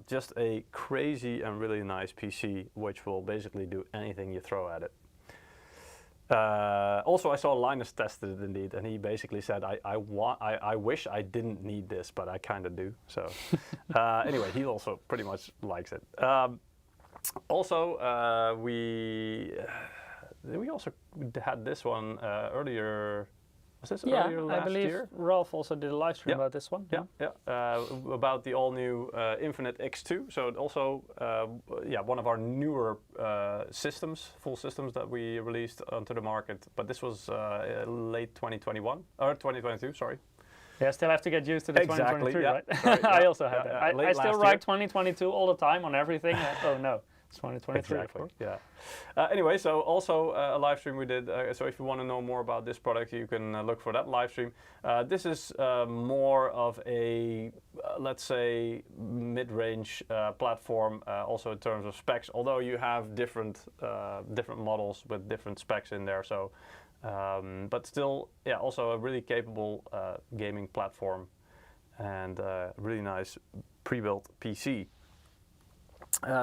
[SPEAKER 1] Just a crazy and really nice PC, which will basically do anything you throw at it. Also, I saw Linus tested it indeed, and he basically said, I wish I didn't need this, but I kind of do. So anyway, he also pretty much likes it. Also, we also had this one earlier. Was this earlier last year?
[SPEAKER 2] I believe Ralph also did a live stream about this one.
[SPEAKER 1] About the all-new Infinite X2. So also, one of our newer full systems that we released onto the market. But this was late 2021 or 2022. Sorry.
[SPEAKER 2] Yeah, still have to get used to the 2023, right?
[SPEAKER 1] Sorry,
[SPEAKER 2] I also had that. I still write 2022 all the time on everything. Oh no, it's 2023.
[SPEAKER 1] Exactly. Yeah. Anyway, so also a live stream we did. So if you want to know more about this product, you can look for that live stream. This is more of a, let's say, mid-range platform, also in terms of specs. Although you have different models with different specs in there. So. But still, also a really capable gaming platform and really nice pre-built PC.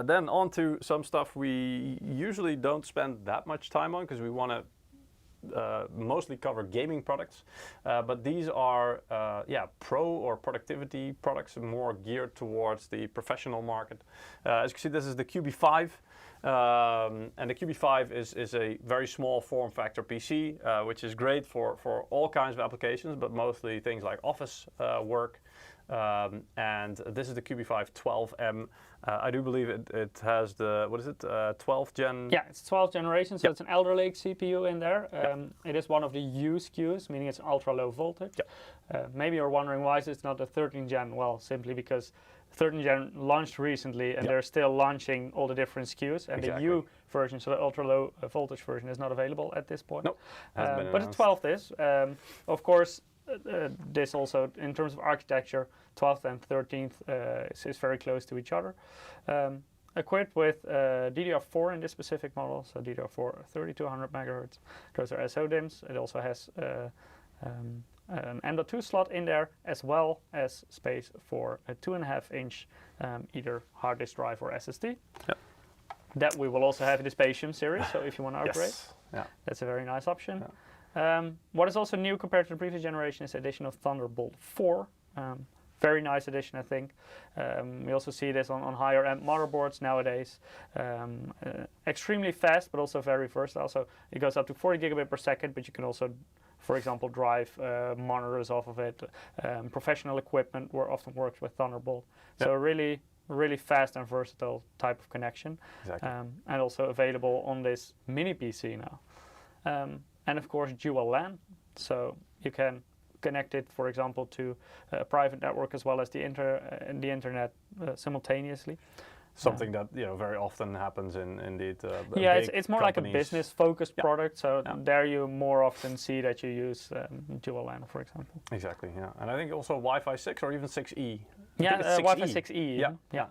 [SPEAKER 1] Then on to some stuff we usually don't spend that much time on because we want to mostly cover gaming products. But these are pro or productivity products more geared towards the professional market. As you can see, this is the QB5. And the QB5 is a very small form factor PC, which is great for all kinds of applications, but mostly things like office work. And this is the QB5 12M. I do believe it has the, 12th gen?
[SPEAKER 2] Yeah, it's 12th generation, so it's an Elder Lake CPU in there. It is one of the U SKUs, meaning it's ultra low voltage. Maybe you're wondering why is it not the 13th gen? Well, simply because 13th gen launched recently and they're still launching all the different SKUs, and the U version, so the ultra low voltage version, is not available at this point.
[SPEAKER 1] Nope.
[SPEAKER 2] But the 12th is. Of course, this also, in terms of architecture, 12th and 13th is very close to each other. Equipped with DDR4 in this specific model, so DDR4 3200 megahertz. Those are SO DIMMs. It also has an M.2 slot in there, as well as space for a 2.5-inch either hard disk drive or SSD. That we will also have in the Spatium series, so if you want to upgrade, that's a very nice option. What is also new compared to the previous generation is the addition of Thunderbolt 4. Very nice addition, I think. We also see this on higher end motherboards nowadays. Extremely fast, but also very versatile. So it goes up to 40 gigabit per second, but you can also, for example, drive monitors off of it. Professional equipment often works with Thunderbolt. So really really fast and versatile type of connection.
[SPEAKER 1] Exactly.
[SPEAKER 2] And also available on this mini PC now. And of course dual LAN, so you can connect it, for example, to a private network as well as the internet simultaneously.
[SPEAKER 1] Something that very often happens in indeed.
[SPEAKER 2] It's more like a business-focused product. So there you more often see that you use dual LAN, for example.
[SPEAKER 1] Exactly. Yeah, and I think also Wi-Fi 6 or even 6E.
[SPEAKER 2] Wi-Fi 6E.
[SPEAKER 1] Yeah.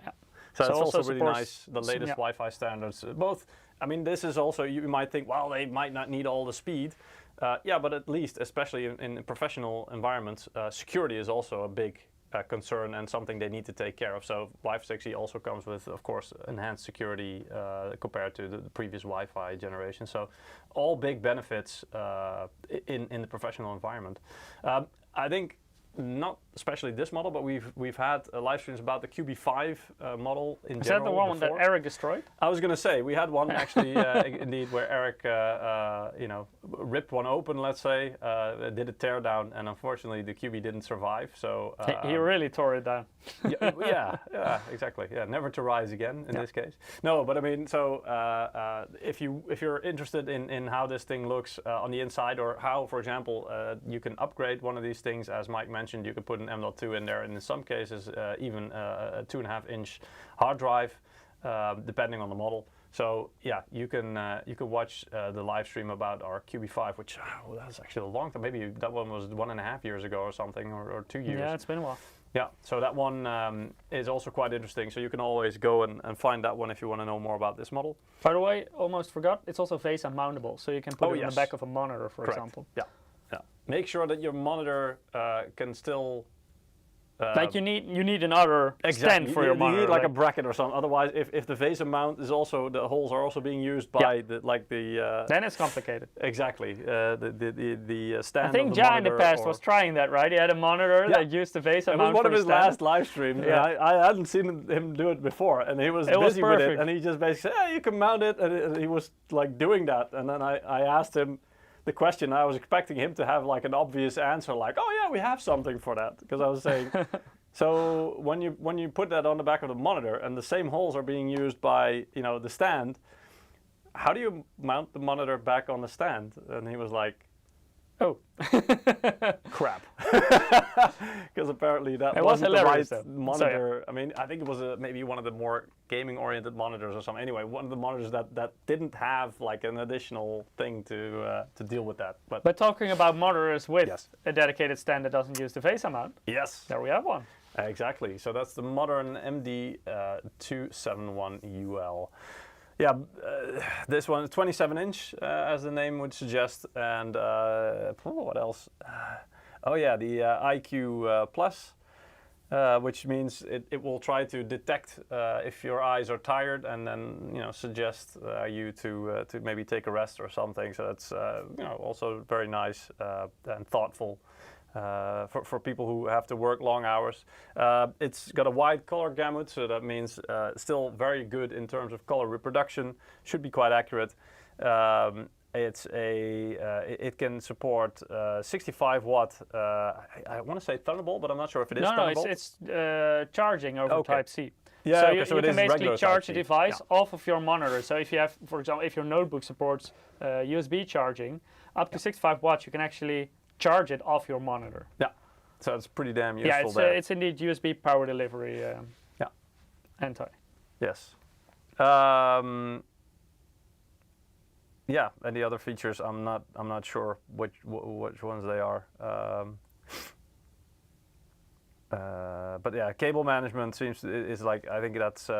[SPEAKER 1] So it's also really nice. The latest Wi-Fi standards. Both. I mean, this is also, you might think, well, they might not need all the speed. But at least, especially in professional environments, security is also a big concern and something they need to take care of. So Wi-Fi 6E also comes with, of course, enhanced security compared to the previous Wi-Fi generation. So all big benefits in the professional environment. I think not especially this model, but we've had live streams about the QB5 model in general.
[SPEAKER 2] Is that the one that Eric destroyed?
[SPEAKER 1] I was going to say we had one actually, indeed, where Eric, ripped one open. Let's say, did a teardown, and unfortunately the QB didn't survive. So
[SPEAKER 2] he really tore it down.
[SPEAKER 1] yeah, exactly. Yeah, never to rise again in this case. No, but I mean, so if you're interested in how this thing looks on the inside, or how, for example, you can upgrade one of these things, as Mike mentioned, you could put an M.2 in there, and in some cases even a 2.5-inch hard drive, depending on the model. So yeah, you can watch the live stream about our QB5, which that's actually a long time. Maybe that one was 1.5 years ago or something, or 2 years.
[SPEAKER 2] Yeah, it's been a while.
[SPEAKER 1] Yeah, so that one is also quite interesting. So you can always go and find that one if you want to know more about this model.
[SPEAKER 2] By the way, almost forgot, it's also face mountable, so you can put it in the back of a monitor, for example.
[SPEAKER 1] Yeah. Make sure that your monitor can still.
[SPEAKER 2] Like you need another stand for your monitor.
[SPEAKER 1] You need like a bracket or something. Otherwise, if the VESA mount is also, the holes are also being used by the.
[SPEAKER 2] Then it's complicated.
[SPEAKER 1] Exactly. The stand.
[SPEAKER 2] I think Ja in the past was trying that, right? He had a monitor that used the VESA mount.
[SPEAKER 1] It was one of his last live streams. I hadn't seen him do it before, and he was busy with it, and he just basically said, you can mount it, and he was like doing that, and then I asked him the question. I was expecting him to have like an obvious answer, like, "Oh yeah, we have something for that," because I was saying, so when you put that on the back of the monitor, and the same holes are being used by the stand, how do you mount the monitor back on the stand? And he was like, "Oh, crap," because apparently that wasn't the right monitor. So, I mean, I think it was maybe one of the more gaming-oriented monitors or something. Anyway, one of the monitors that didn't have like an additional thing to deal with that. But
[SPEAKER 2] talking about monitors with a dedicated stand that doesn't use the VESA mount.
[SPEAKER 1] Yes,
[SPEAKER 2] there we have one.
[SPEAKER 1] Exactly. So that's the modern MD271UL. Yeah, this one is 27-inch, as the name would suggest, and what else? The IQ Plus, which means it will try to detect if your eyes are tired, and then suggest you to maybe take a rest or something. So that's also very nice and thoughtful. For people who have to work long hours. It's got a wide color gamut, so that means still very good in terms of color reproduction, should be quite accurate. It can support 65 watt, I want to say Thunderbolt, but I'm not sure if it is Thunderbolt.
[SPEAKER 2] No, it's charging over Type-C.
[SPEAKER 1] Yeah,
[SPEAKER 2] so
[SPEAKER 1] you
[SPEAKER 2] can basically charge the device off of your monitor. So if you have, for example, if your notebook supports USB charging, up to 65 watts, you can actually charge it off your monitor.
[SPEAKER 1] Yeah, so it's pretty damn useful.
[SPEAKER 2] Yeah, it's indeed USB power delivery. Anti.
[SPEAKER 1] Yes. And the other features, I'm not sure which ones they are. But yeah, cable management is like, I think that's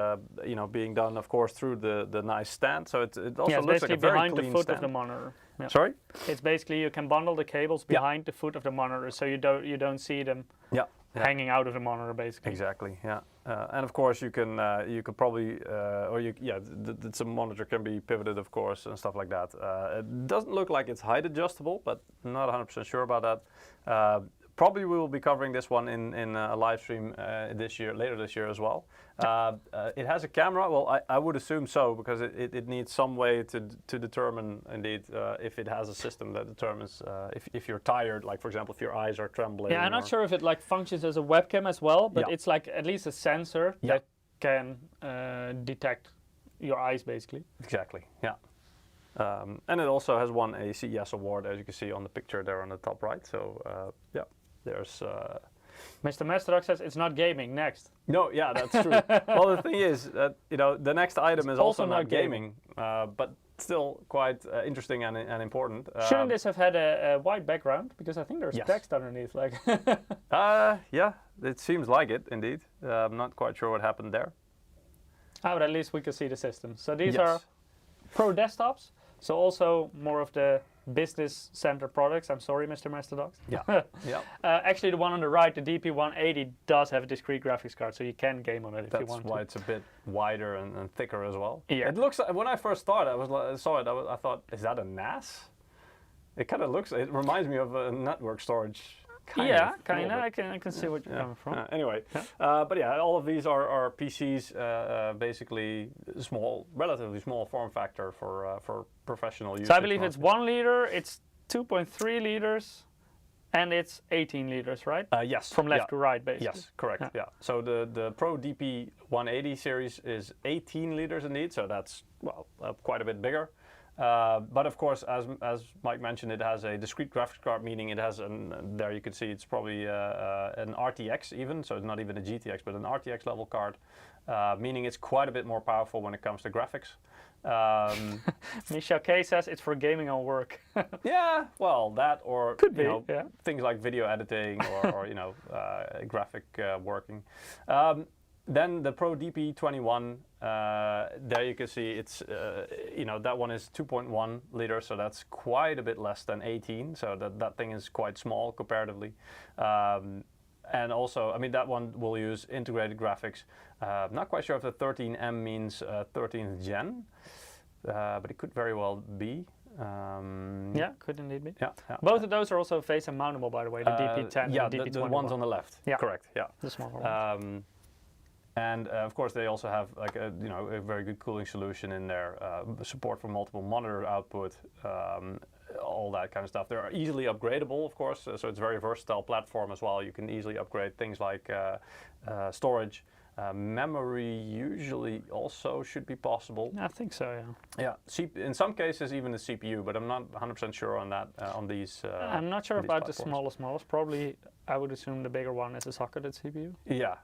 [SPEAKER 1] being done, of course, through the nice stand. So it also looks like a very
[SPEAKER 2] behind
[SPEAKER 1] clean
[SPEAKER 2] the foot
[SPEAKER 1] stand.
[SPEAKER 2] of the monitor. Yeah.
[SPEAKER 1] Sorry?
[SPEAKER 2] It's basically you can bundle the cables behind the foot of the monitor, so you don't see them hanging out of the monitor, basically.
[SPEAKER 1] Exactly. Yeah. And of course you could probably the monitor can be pivoted, of course, and stuff like that. It doesn't look like it's height adjustable, but I'm not 100% sure about that. Probably we will be covering this one in a live stream later this year as well. It has a camera. Well, I would assume so, because it needs some way to determine indeed if it has a system that determines if you're tired, like for example if your eyes are trembling.
[SPEAKER 2] Yeah, I'm not sure if it like functions as a webcam as well, but it's like at least a sensor that can detect your eyes, basically.
[SPEAKER 1] Exactly, yeah. And it also has won a CES award, as you can see on the picture there on the top right. So yeah, there's...
[SPEAKER 2] Mr. Mesterdog says it's not gaming. Next.
[SPEAKER 1] No, yeah, that's true. Well, the thing is that the next item is also not gaming, but still quite interesting and important.
[SPEAKER 2] Shouldn't this have had a white background? Because I think there's text underneath. Like.
[SPEAKER 1] Yeah, it seems like it indeed. I'm not quite sure what happened there.
[SPEAKER 2] But at least we can see the system. So these are pro desktops. So also more of the business center products. I'm sorry, Mr. Masterdogs.
[SPEAKER 1] Yeah. Yeah.
[SPEAKER 2] Actually, the one on the right, the DP180, does have a discrete graphics card, so you can game on it if you want to.
[SPEAKER 1] That's why it's a bit wider and thicker as well.
[SPEAKER 2] Yeah.
[SPEAKER 1] It looks. When I first saw it, I thought, is that a NAS? It kind of looks. It reminds me of a network storage. Kind of.
[SPEAKER 2] I can see what you're coming from.
[SPEAKER 1] Anyway, but yeah, all of these are PCs, basically relatively small form factor for professional use.
[SPEAKER 2] So I believe it's 1 liter, it's 2.3 liters, and it's 18 liters, right?
[SPEAKER 1] Yes.
[SPEAKER 2] From left to right, basically.
[SPEAKER 1] Yes, correct. Yeah. So the Pro DP180 series is 18 liters indeed. So that's quite a bit bigger. But of course, as Mike mentioned, it has a discrete graphics card, meaning it has there you can see it's probably an RTX even, so it's not even a GTX, but an RTX level card, meaning it's quite a bit more powerful when it comes to graphics.
[SPEAKER 2] Michel K says it's for gaming on work.
[SPEAKER 1] Yeah, well, that or
[SPEAKER 2] could be,
[SPEAKER 1] things like video editing or graphic working. Then the Pro DP21, there you can see it's, that one is 2.1 liters, so that's quite a bit less than 18. So that thing is quite small comparatively. And also, I mean, that one will use integrated graphics. Not quite sure if the 13M means 13th gen, but it could very well be.
[SPEAKER 2] Yeah, could indeed be.
[SPEAKER 1] Yeah.
[SPEAKER 2] Both of those are also face and mountable, by the way, the DP10
[SPEAKER 1] yeah,
[SPEAKER 2] and the DP21.
[SPEAKER 1] the ones on the left.
[SPEAKER 2] Yeah.
[SPEAKER 1] Correct, yeah.
[SPEAKER 2] The smaller ones.
[SPEAKER 1] And of course, they also have like a very good cooling solution in there, support for multiple monitor output, all that kind of stuff. They're easily upgradable, of course, so it's a very versatile platform as well. You can easily upgrade things like storage. Memory usually also should be possible.
[SPEAKER 2] I think so, yeah.
[SPEAKER 1] Yeah, in some cases even the CPU, but I'm not 100% sure on that, on these
[SPEAKER 2] I'm not sure about
[SPEAKER 1] platforms.
[SPEAKER 2] the smallest. Probably, I would assume the bigger one is a socketed CPU.
[SPEAKER 1] Yeah.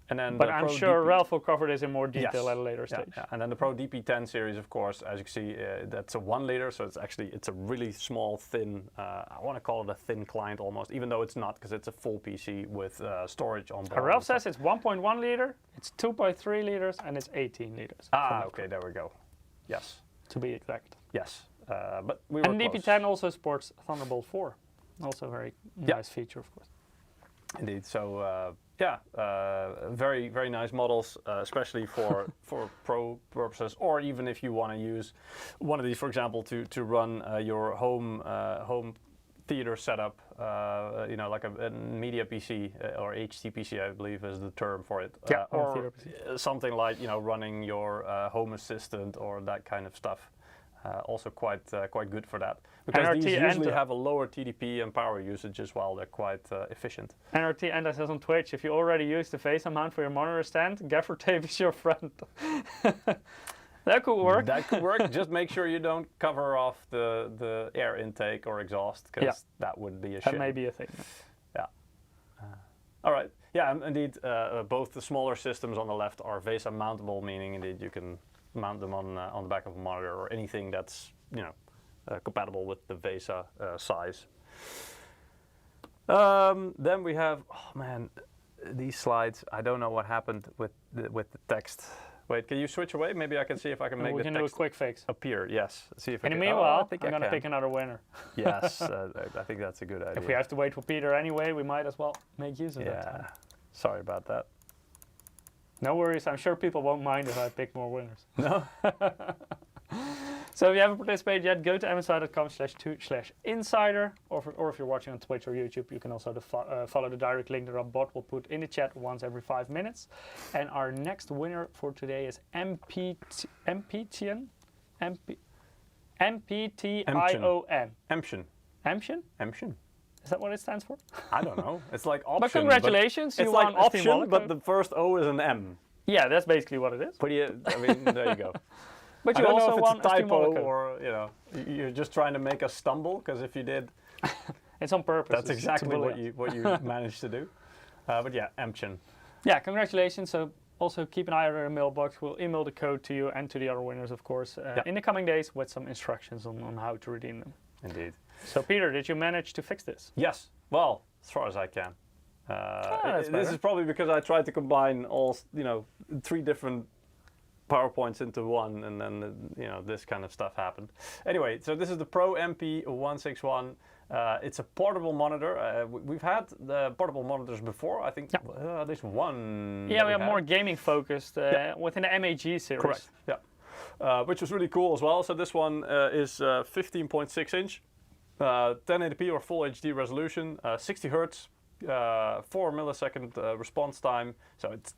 [SPEAKER 1] And then
[SPEAKER 2] but I'm sure Ralph will cover this in more detail at a later stage.
[SPEAKER 1] Yeah. And then the Pro DP10 series, of course, as you can see, that's a 1 liter, so it's a really small, thin, I want to call it a thin client almost, even though it's not, because it's a full PC with storage on board.
[SPEAKER 2] Ralph says it's 1.1 liter, it's 2.3 liters, and it's 18 liters.
[SPEAKER 1] Okay, there we go. Yes.
[SPEAKER 2] To be exact.
[SPEAKER 1] Yes. But we were
[SPEAKER 2] And
[SPEAKER 1] close.
[SPEAKER 2] DP10 also supports Thunderbolt 4. Also a very nice feature, of course.
[SPEAKER 1] Indeed. So very, very nice models, especially for pro purposes, or even if you want to use one of these, for example, to run your home theater setup, like a media PC or HTPC, I believe is the term for it, or something like running your home assistant or that kind of stuff. Also quite good for that, because these usually have a lower TDP and power usage as well. They're quite efficient.
[SPEAKER 2] NRT and says on Twitch, if you already use the face mount for your monitor stand, gaffer tape is your friend. That could work.
[SPEAKER 1] That could work. Just make sure you don't cover off the air intake or exhaust, because that would be a shame.
[SPEAKER 2] That may be a thing.
[SPEAKER 1] Yeah. All right. Yeah, indeed. Both the smaller systems on the left are VESA mountable, meaning indeed you can mount them on the back of a monitor or anything that's compatible with the VESA size. Then we have, these slides. I don't know what happened with the text. Wait, can you switch away? Maybe I can see if I can make the text
[SPEAKER 2] do a quick fix.
[SPEAKER 1] appear. Yes. See if
[SPEAKER 2] in
[SPEAKER 1] I
[SPEAKER 2] the
[SPEAKER 1] can.
[SPEAKER 2] meanwhile, I'm gonna pick another winner.
[SPEAKER 1] Yes, I think that's a good idea.
[SPEAKER 2] If we have to wait for Peter anyway, we might as well make use of that time.
[SPEAKER 1] Sorry about that.
[SPEAKER 2] No worries, I'm sure people won't mind if I pick more winners.
[SPEAKER 1] No?
[SPEAKER 2] So if you haven't participated yet, go to msi.com/2/insider, or if you're watching on Twitch or YouTube, you can also follow the direct link that our bot will put in the chat once every 5 minutes. And our next winner for today is MPTION.
[SPEAKER 1] Emption.
[SPEAKER 2] Emption? Is that what it stands for?
[SPEAKER 1] I don't know. It's like option.
[SPEAKER 2] But congratulations,
[SPEAKER 1] it's like option, but the first O is an M.
[SPEAKER 2] Yeah, that's basically what it is.
[SPEAKER 1] But yeah, I mean, there you go.
[SPEAKER 2] But you
[SPEAKER 1] I don't
[SPEAKER 2] also
[SPEAKER 1] know if
[SPEAKER 2] won
[SPEAKER 1] it's a typo
[SPEAKER 2] ST
[SPEAKER 1] or you're just trying to make us stumble. Because if you did,
[SPEAKER 2] it's on purpose.
[SPEAKER 1] That's exactly what you managed to do. But yeah, Mchen.
[SPEAKER 2] Yeah, congratulations. So also keep an eye on your mailbox. We'll email the code to you and to the other winners, of course, in the coming days with some instructions on how to redeem them.
[SPEAKER 1] Indeed.
[SPEAKER 2] So Peter, did you manage to fix this?
[SPEAKER 1] Yes. Well, as far as I can. This is probably because I tried to combine all 3 different PowerPoints into one, and then this kind of stuff happened. Anyway, so this is the Pro MP161. It's a portable monitor. We've had the portable monitors before. I think at least one.
[SPEAKER 2] Yeah, we have more gaming focused within the MAG series.
[SPEAKER 1] Correct. Yeah, which was really cool as well. So this one is 15.6 inch, 1080p or full HD resolution, 60 hertz, 4 millisecond response time. So it's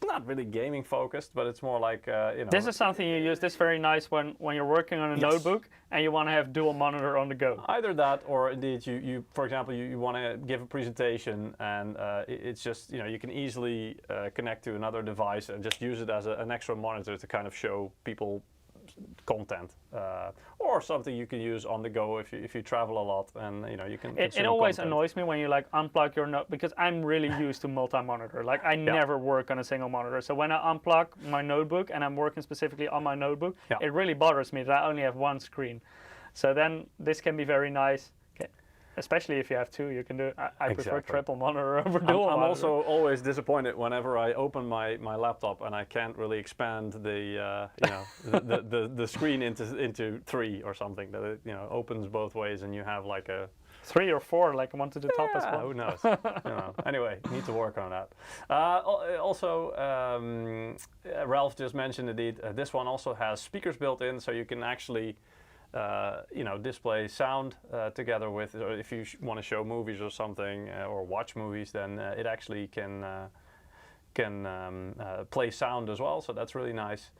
[SPEAKER 1] not really gaming focused, but it's more like
[SPEAKER 2] This is something you use. This is very nice when you're working on a notebook and you want to have dual monitor on the go.
[SPEAKER 1] Either that, or indeed you for example, you want to give a presentation, and it's just you can easily connect to another device and just use it as an extra monitor to kind of show people content, or something you can use on the go if you travel a lot, and you can.
[SPEAKER 2] It always annoys me when you unplug your note, because I'm really used to multi-monitor. I never work on a single monitor. So when I unplug my notebook and I'm working specifically on my notebook, it really bothers me that I only have one screen. So then this can be very nice. Especially if you have 2, you can do. I prefer triple monitor over dual monitor.
[SPEAKER 1] I'm also always disappointed whenever I open my laptop and I can't really expand the the screen into 3 or something. That it opens both ways, and you have like a
[SPEAKER 2] 3 or 4, like one to the top as well.
[SPEAKER 1] Who knows? Anyway, need to work on that. Also, Ralph just mentioned indeed. This one also has speakers built in, so you can actually. Display sound together with, or if you want to show movies or something, or watch movies, then it actually can play sound as well. So that's really nice.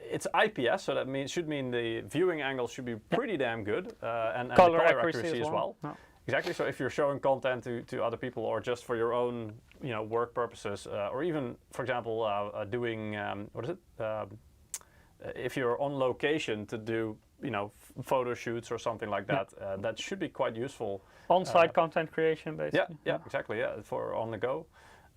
[SPEAKER 1] It's IPS, so that should mean the viewing angle should be pretty damn good, and
[SPEAKER 2] color accuracy as well.
[SPEAKER 1] No. Exactly. So if you're showing content to other people, or just for your own work purposes, or even, for example, doing if you're on location to do, photo shoots or something like that, that should be quite useful.
[SPEAKER 2] On-site content creation, basically.
[SPEAKER 1] Yeah, exactly. Yeah, for on the go.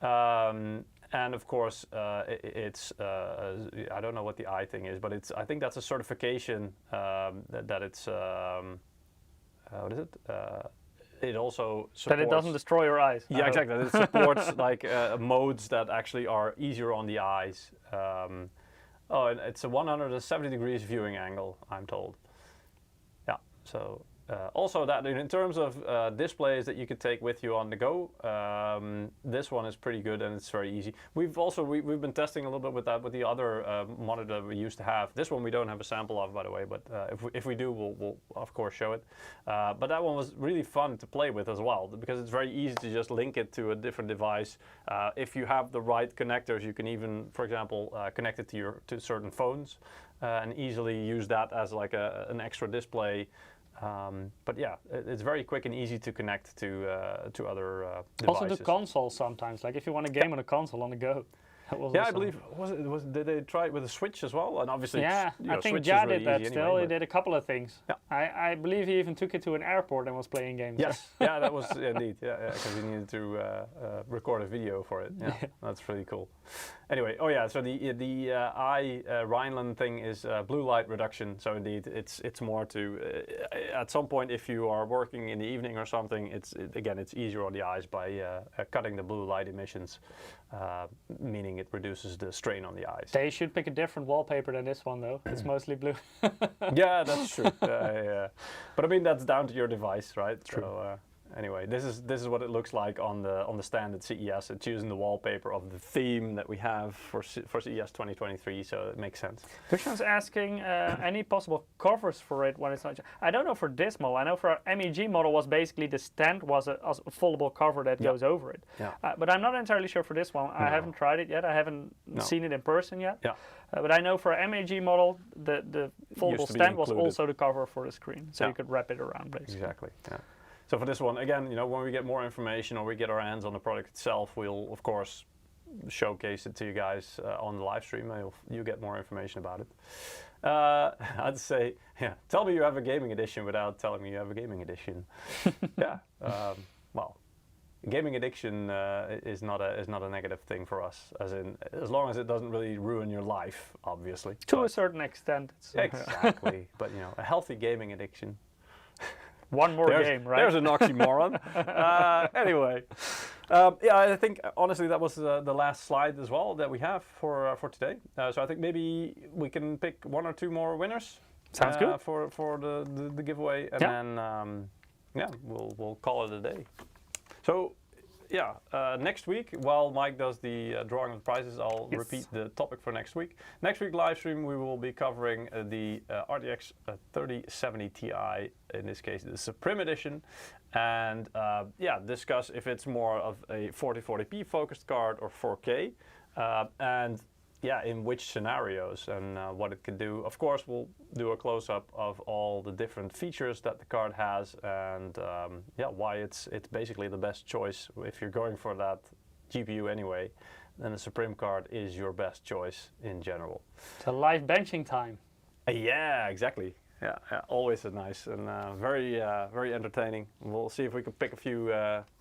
[SPEAKER 1] And of course, it's I don't know what the I thing is, but I think that's a certification that it's what is it? It also supports
[SPEAKER 2] that it doesn't destroy your eyes.
[SPEAKER 1] Yeah, exactly. It supports modes that actually are easier on the eyes. And it's a 170 degrees viewing angle, I'm told. Yeah, so also that in terms of displays that you could take with you on the go, this one is pretty good, and it's very easy. We've been testing a little bit with that with the other monitor that we used to have. This one we don't have a sample of, by the way, but if we do, we'll of course show it. But that one was really fun to play with as well, because it's very easy to just link it to a different device. If you have the right connectors, you can even, for example, connect it to certain phones and easily use that as like an extra display. But yeah, it's very quick and easy to connect to other devices.
[SPEAKER 2] Also to consoles sometimes, like if you want to game on a console on the go.
[SPEAKER 1] Yeah, I believe did they try it with a Switch as well? And obviously,
[SPEAKER 2] I think Ja did that still. He did a couple of things. Yeah. I believe he even took it to an airport and was playing games.
[SPEAKER 1] Yes, yeah, that was indeed. Yeah, because he needed to record a video for it. Yeah, that's pretty cool. Anyway, so the Rhineland thing is blue light reduction. So indeed, it's more to at some point if you are working in the evening or something, it's easier on the eyes by cutting the blue light emissions, meaning it reduces the strain on the eyes.
[SPEAKER 2] They should pick a different wallpaper than this one, though. It's mostly blue.
[SPEAKER 1] Yeah, that's true. But I mean, that's down to your device, right?
[SPEAKER 2] True.
[SPEAKER 1] So anyway, this is what it looks like on the stand at CES. It's using the wallpaper of the theme that we have for CES 2023, so it makes sense.
[SPEAKER 2] Christian's asking any possible covers for it when it's not. I don't know for this model. I know for our MEG model was basically the stand was a foldable cover that goes over it. Yeah. But I'm not entirely sure for this one. No. I haven't tried it yet. I haven't seen it in person yet. Yeah. But I know for our MEG model, the foldable stand was also the cover for the screen, so you could wrap it around basically.
[SPEAKER 1] Exactly. Yeah. So for this one, again, you know, when we get more information or we get our hands on the product itself, we'll of course showcase it to you guys on the live stream. You get more information about it. I'd say, yeah, tell me you have a gaming edition without telling me you have a gaming edition. Yeah, well, gaming addiction is not a negative thing for us, as long as it doesn't really ruin your life, obviously.
[SPEAKER 2] To a certain extent.
[SPEAKER 1] Exactly, but you know, a healthy gaming addiction.
[SPEAKER 2] One more game, right?
[SPEAKER 1] There's an oxymoron. Anyway, yeah, I think honestly that was the last slide as well that we have for today. So I think maybe we can pick 1 or 2 more winners.
[SPEAKER 2] Sounds good.
[SPEAKER 1] For the giveaway, and then yeah, we'll call it a day. So yeah, next week, while Mike does the drawing of the prizes, I'll repeat the topic for next week. Next week live stream, we will be covering the RTX 3070 Ti, in this case the Supreme Edition, and yeah, discuss if it's more of a 4040p focused card or 4K, and yeah, in which scenarios and what it can do. Of course, we'll do a close-up of all the different features that the card has, and yeah, why it's basically the best choice. If you're going for that GPU anyway, then the Supreme card is your best choice in general.
[SPEAKER 2] It's a live benching time.
[SPEAKER 1] Yeah, exactly. Yeah, always a nice and very entertaining. We'll see if we can pick a few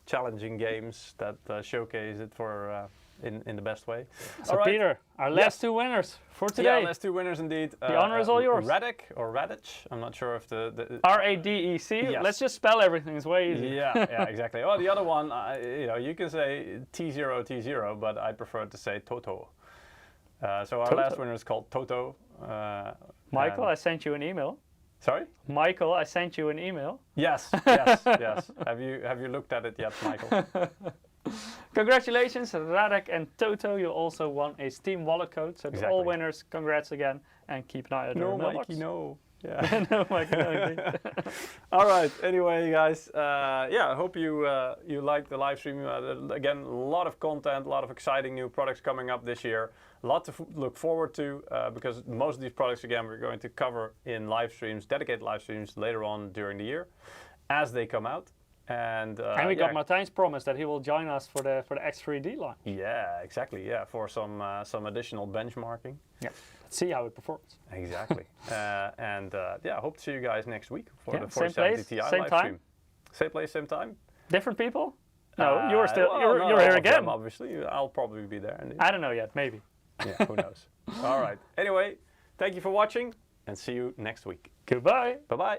[SPEAKER 1] challenging games that showcase it for in the best way.
[SPEAKER 2] So right. Peter, our last 2 winners for today.
[SPEAKER 1] Yeah, last 2 winners indeed.
[SPEAKER 2] The honor is all yours.
[SPEAKER 1] Radek or Radich, I'm not sure if the
[SPEAKER 2] R-A-D-E-C.
[SPEAKER 1] Yes.
[SPEAKER 2] Let's just spell everything, it's way easier.
[SPEAKER 1] Yeah, exactly. Well, the other one, you know, you can say T0, but I prefer to say Toto. So our last winner is called Toto.
[SPEAKER 2] Michael, I sent you an email.
[SPEAKER 1] Sorry?
[SPEAKER 2] Michael, I sent you an email.
[SPEAKER 1] Yes. Have you looked at it yet, Michael?
[SPEAKER 2] Congratulations, Radek and Toto. You also won a Steam wallet code. So to all winners, congrats again, and keep an eye on your mailbox.
[SPEAKER 1] Mikey, no. Yeah.
[SPEAKER 2] No, Mikey, no.
[SPEAKER 1] All right. Anyway, guys, yeah, I hope you liked the live stream. Again, a lot of content, a lot of exciting new products coming up this year. A lot to look forward to because most of these products, again, we're going to cover in live streams, dedicated live streams later on during the year as they come out. And
[SPEAKER 2] we got Martijn's promise that he will join us for the X3D launch.
[SPEAKER 1] Yeah, exactly. Yeah, for some additional benchmarking.
[SPEAKER 2] Yeah, let's see how it performs.
[SPEAKER 1] Exactly. And yeah, I hope to see you guys next week for the 4070
[SPEAKER 2] same place,
[SPEAKER 1] Ti
[SPEAKER 2] same
[SPEAKER 1] live
[SPEAKER 2] time.
[SPEAKER 1] stream. Same place, same time.
[SPEAKER 2] Different people? No, you're still you're here again.
[SPEAKER 1] Them, obviously, I'll probably be there. Indeed.
[SPEAKER 2] I don't know yet. Maybe.
[SPEAKER 1] Yeah, who knows? All right. Anyway, thank you for watching, and see you next week.
[SPEAKER 2] Goodbye.
[SPEAKER 1] Bye bye.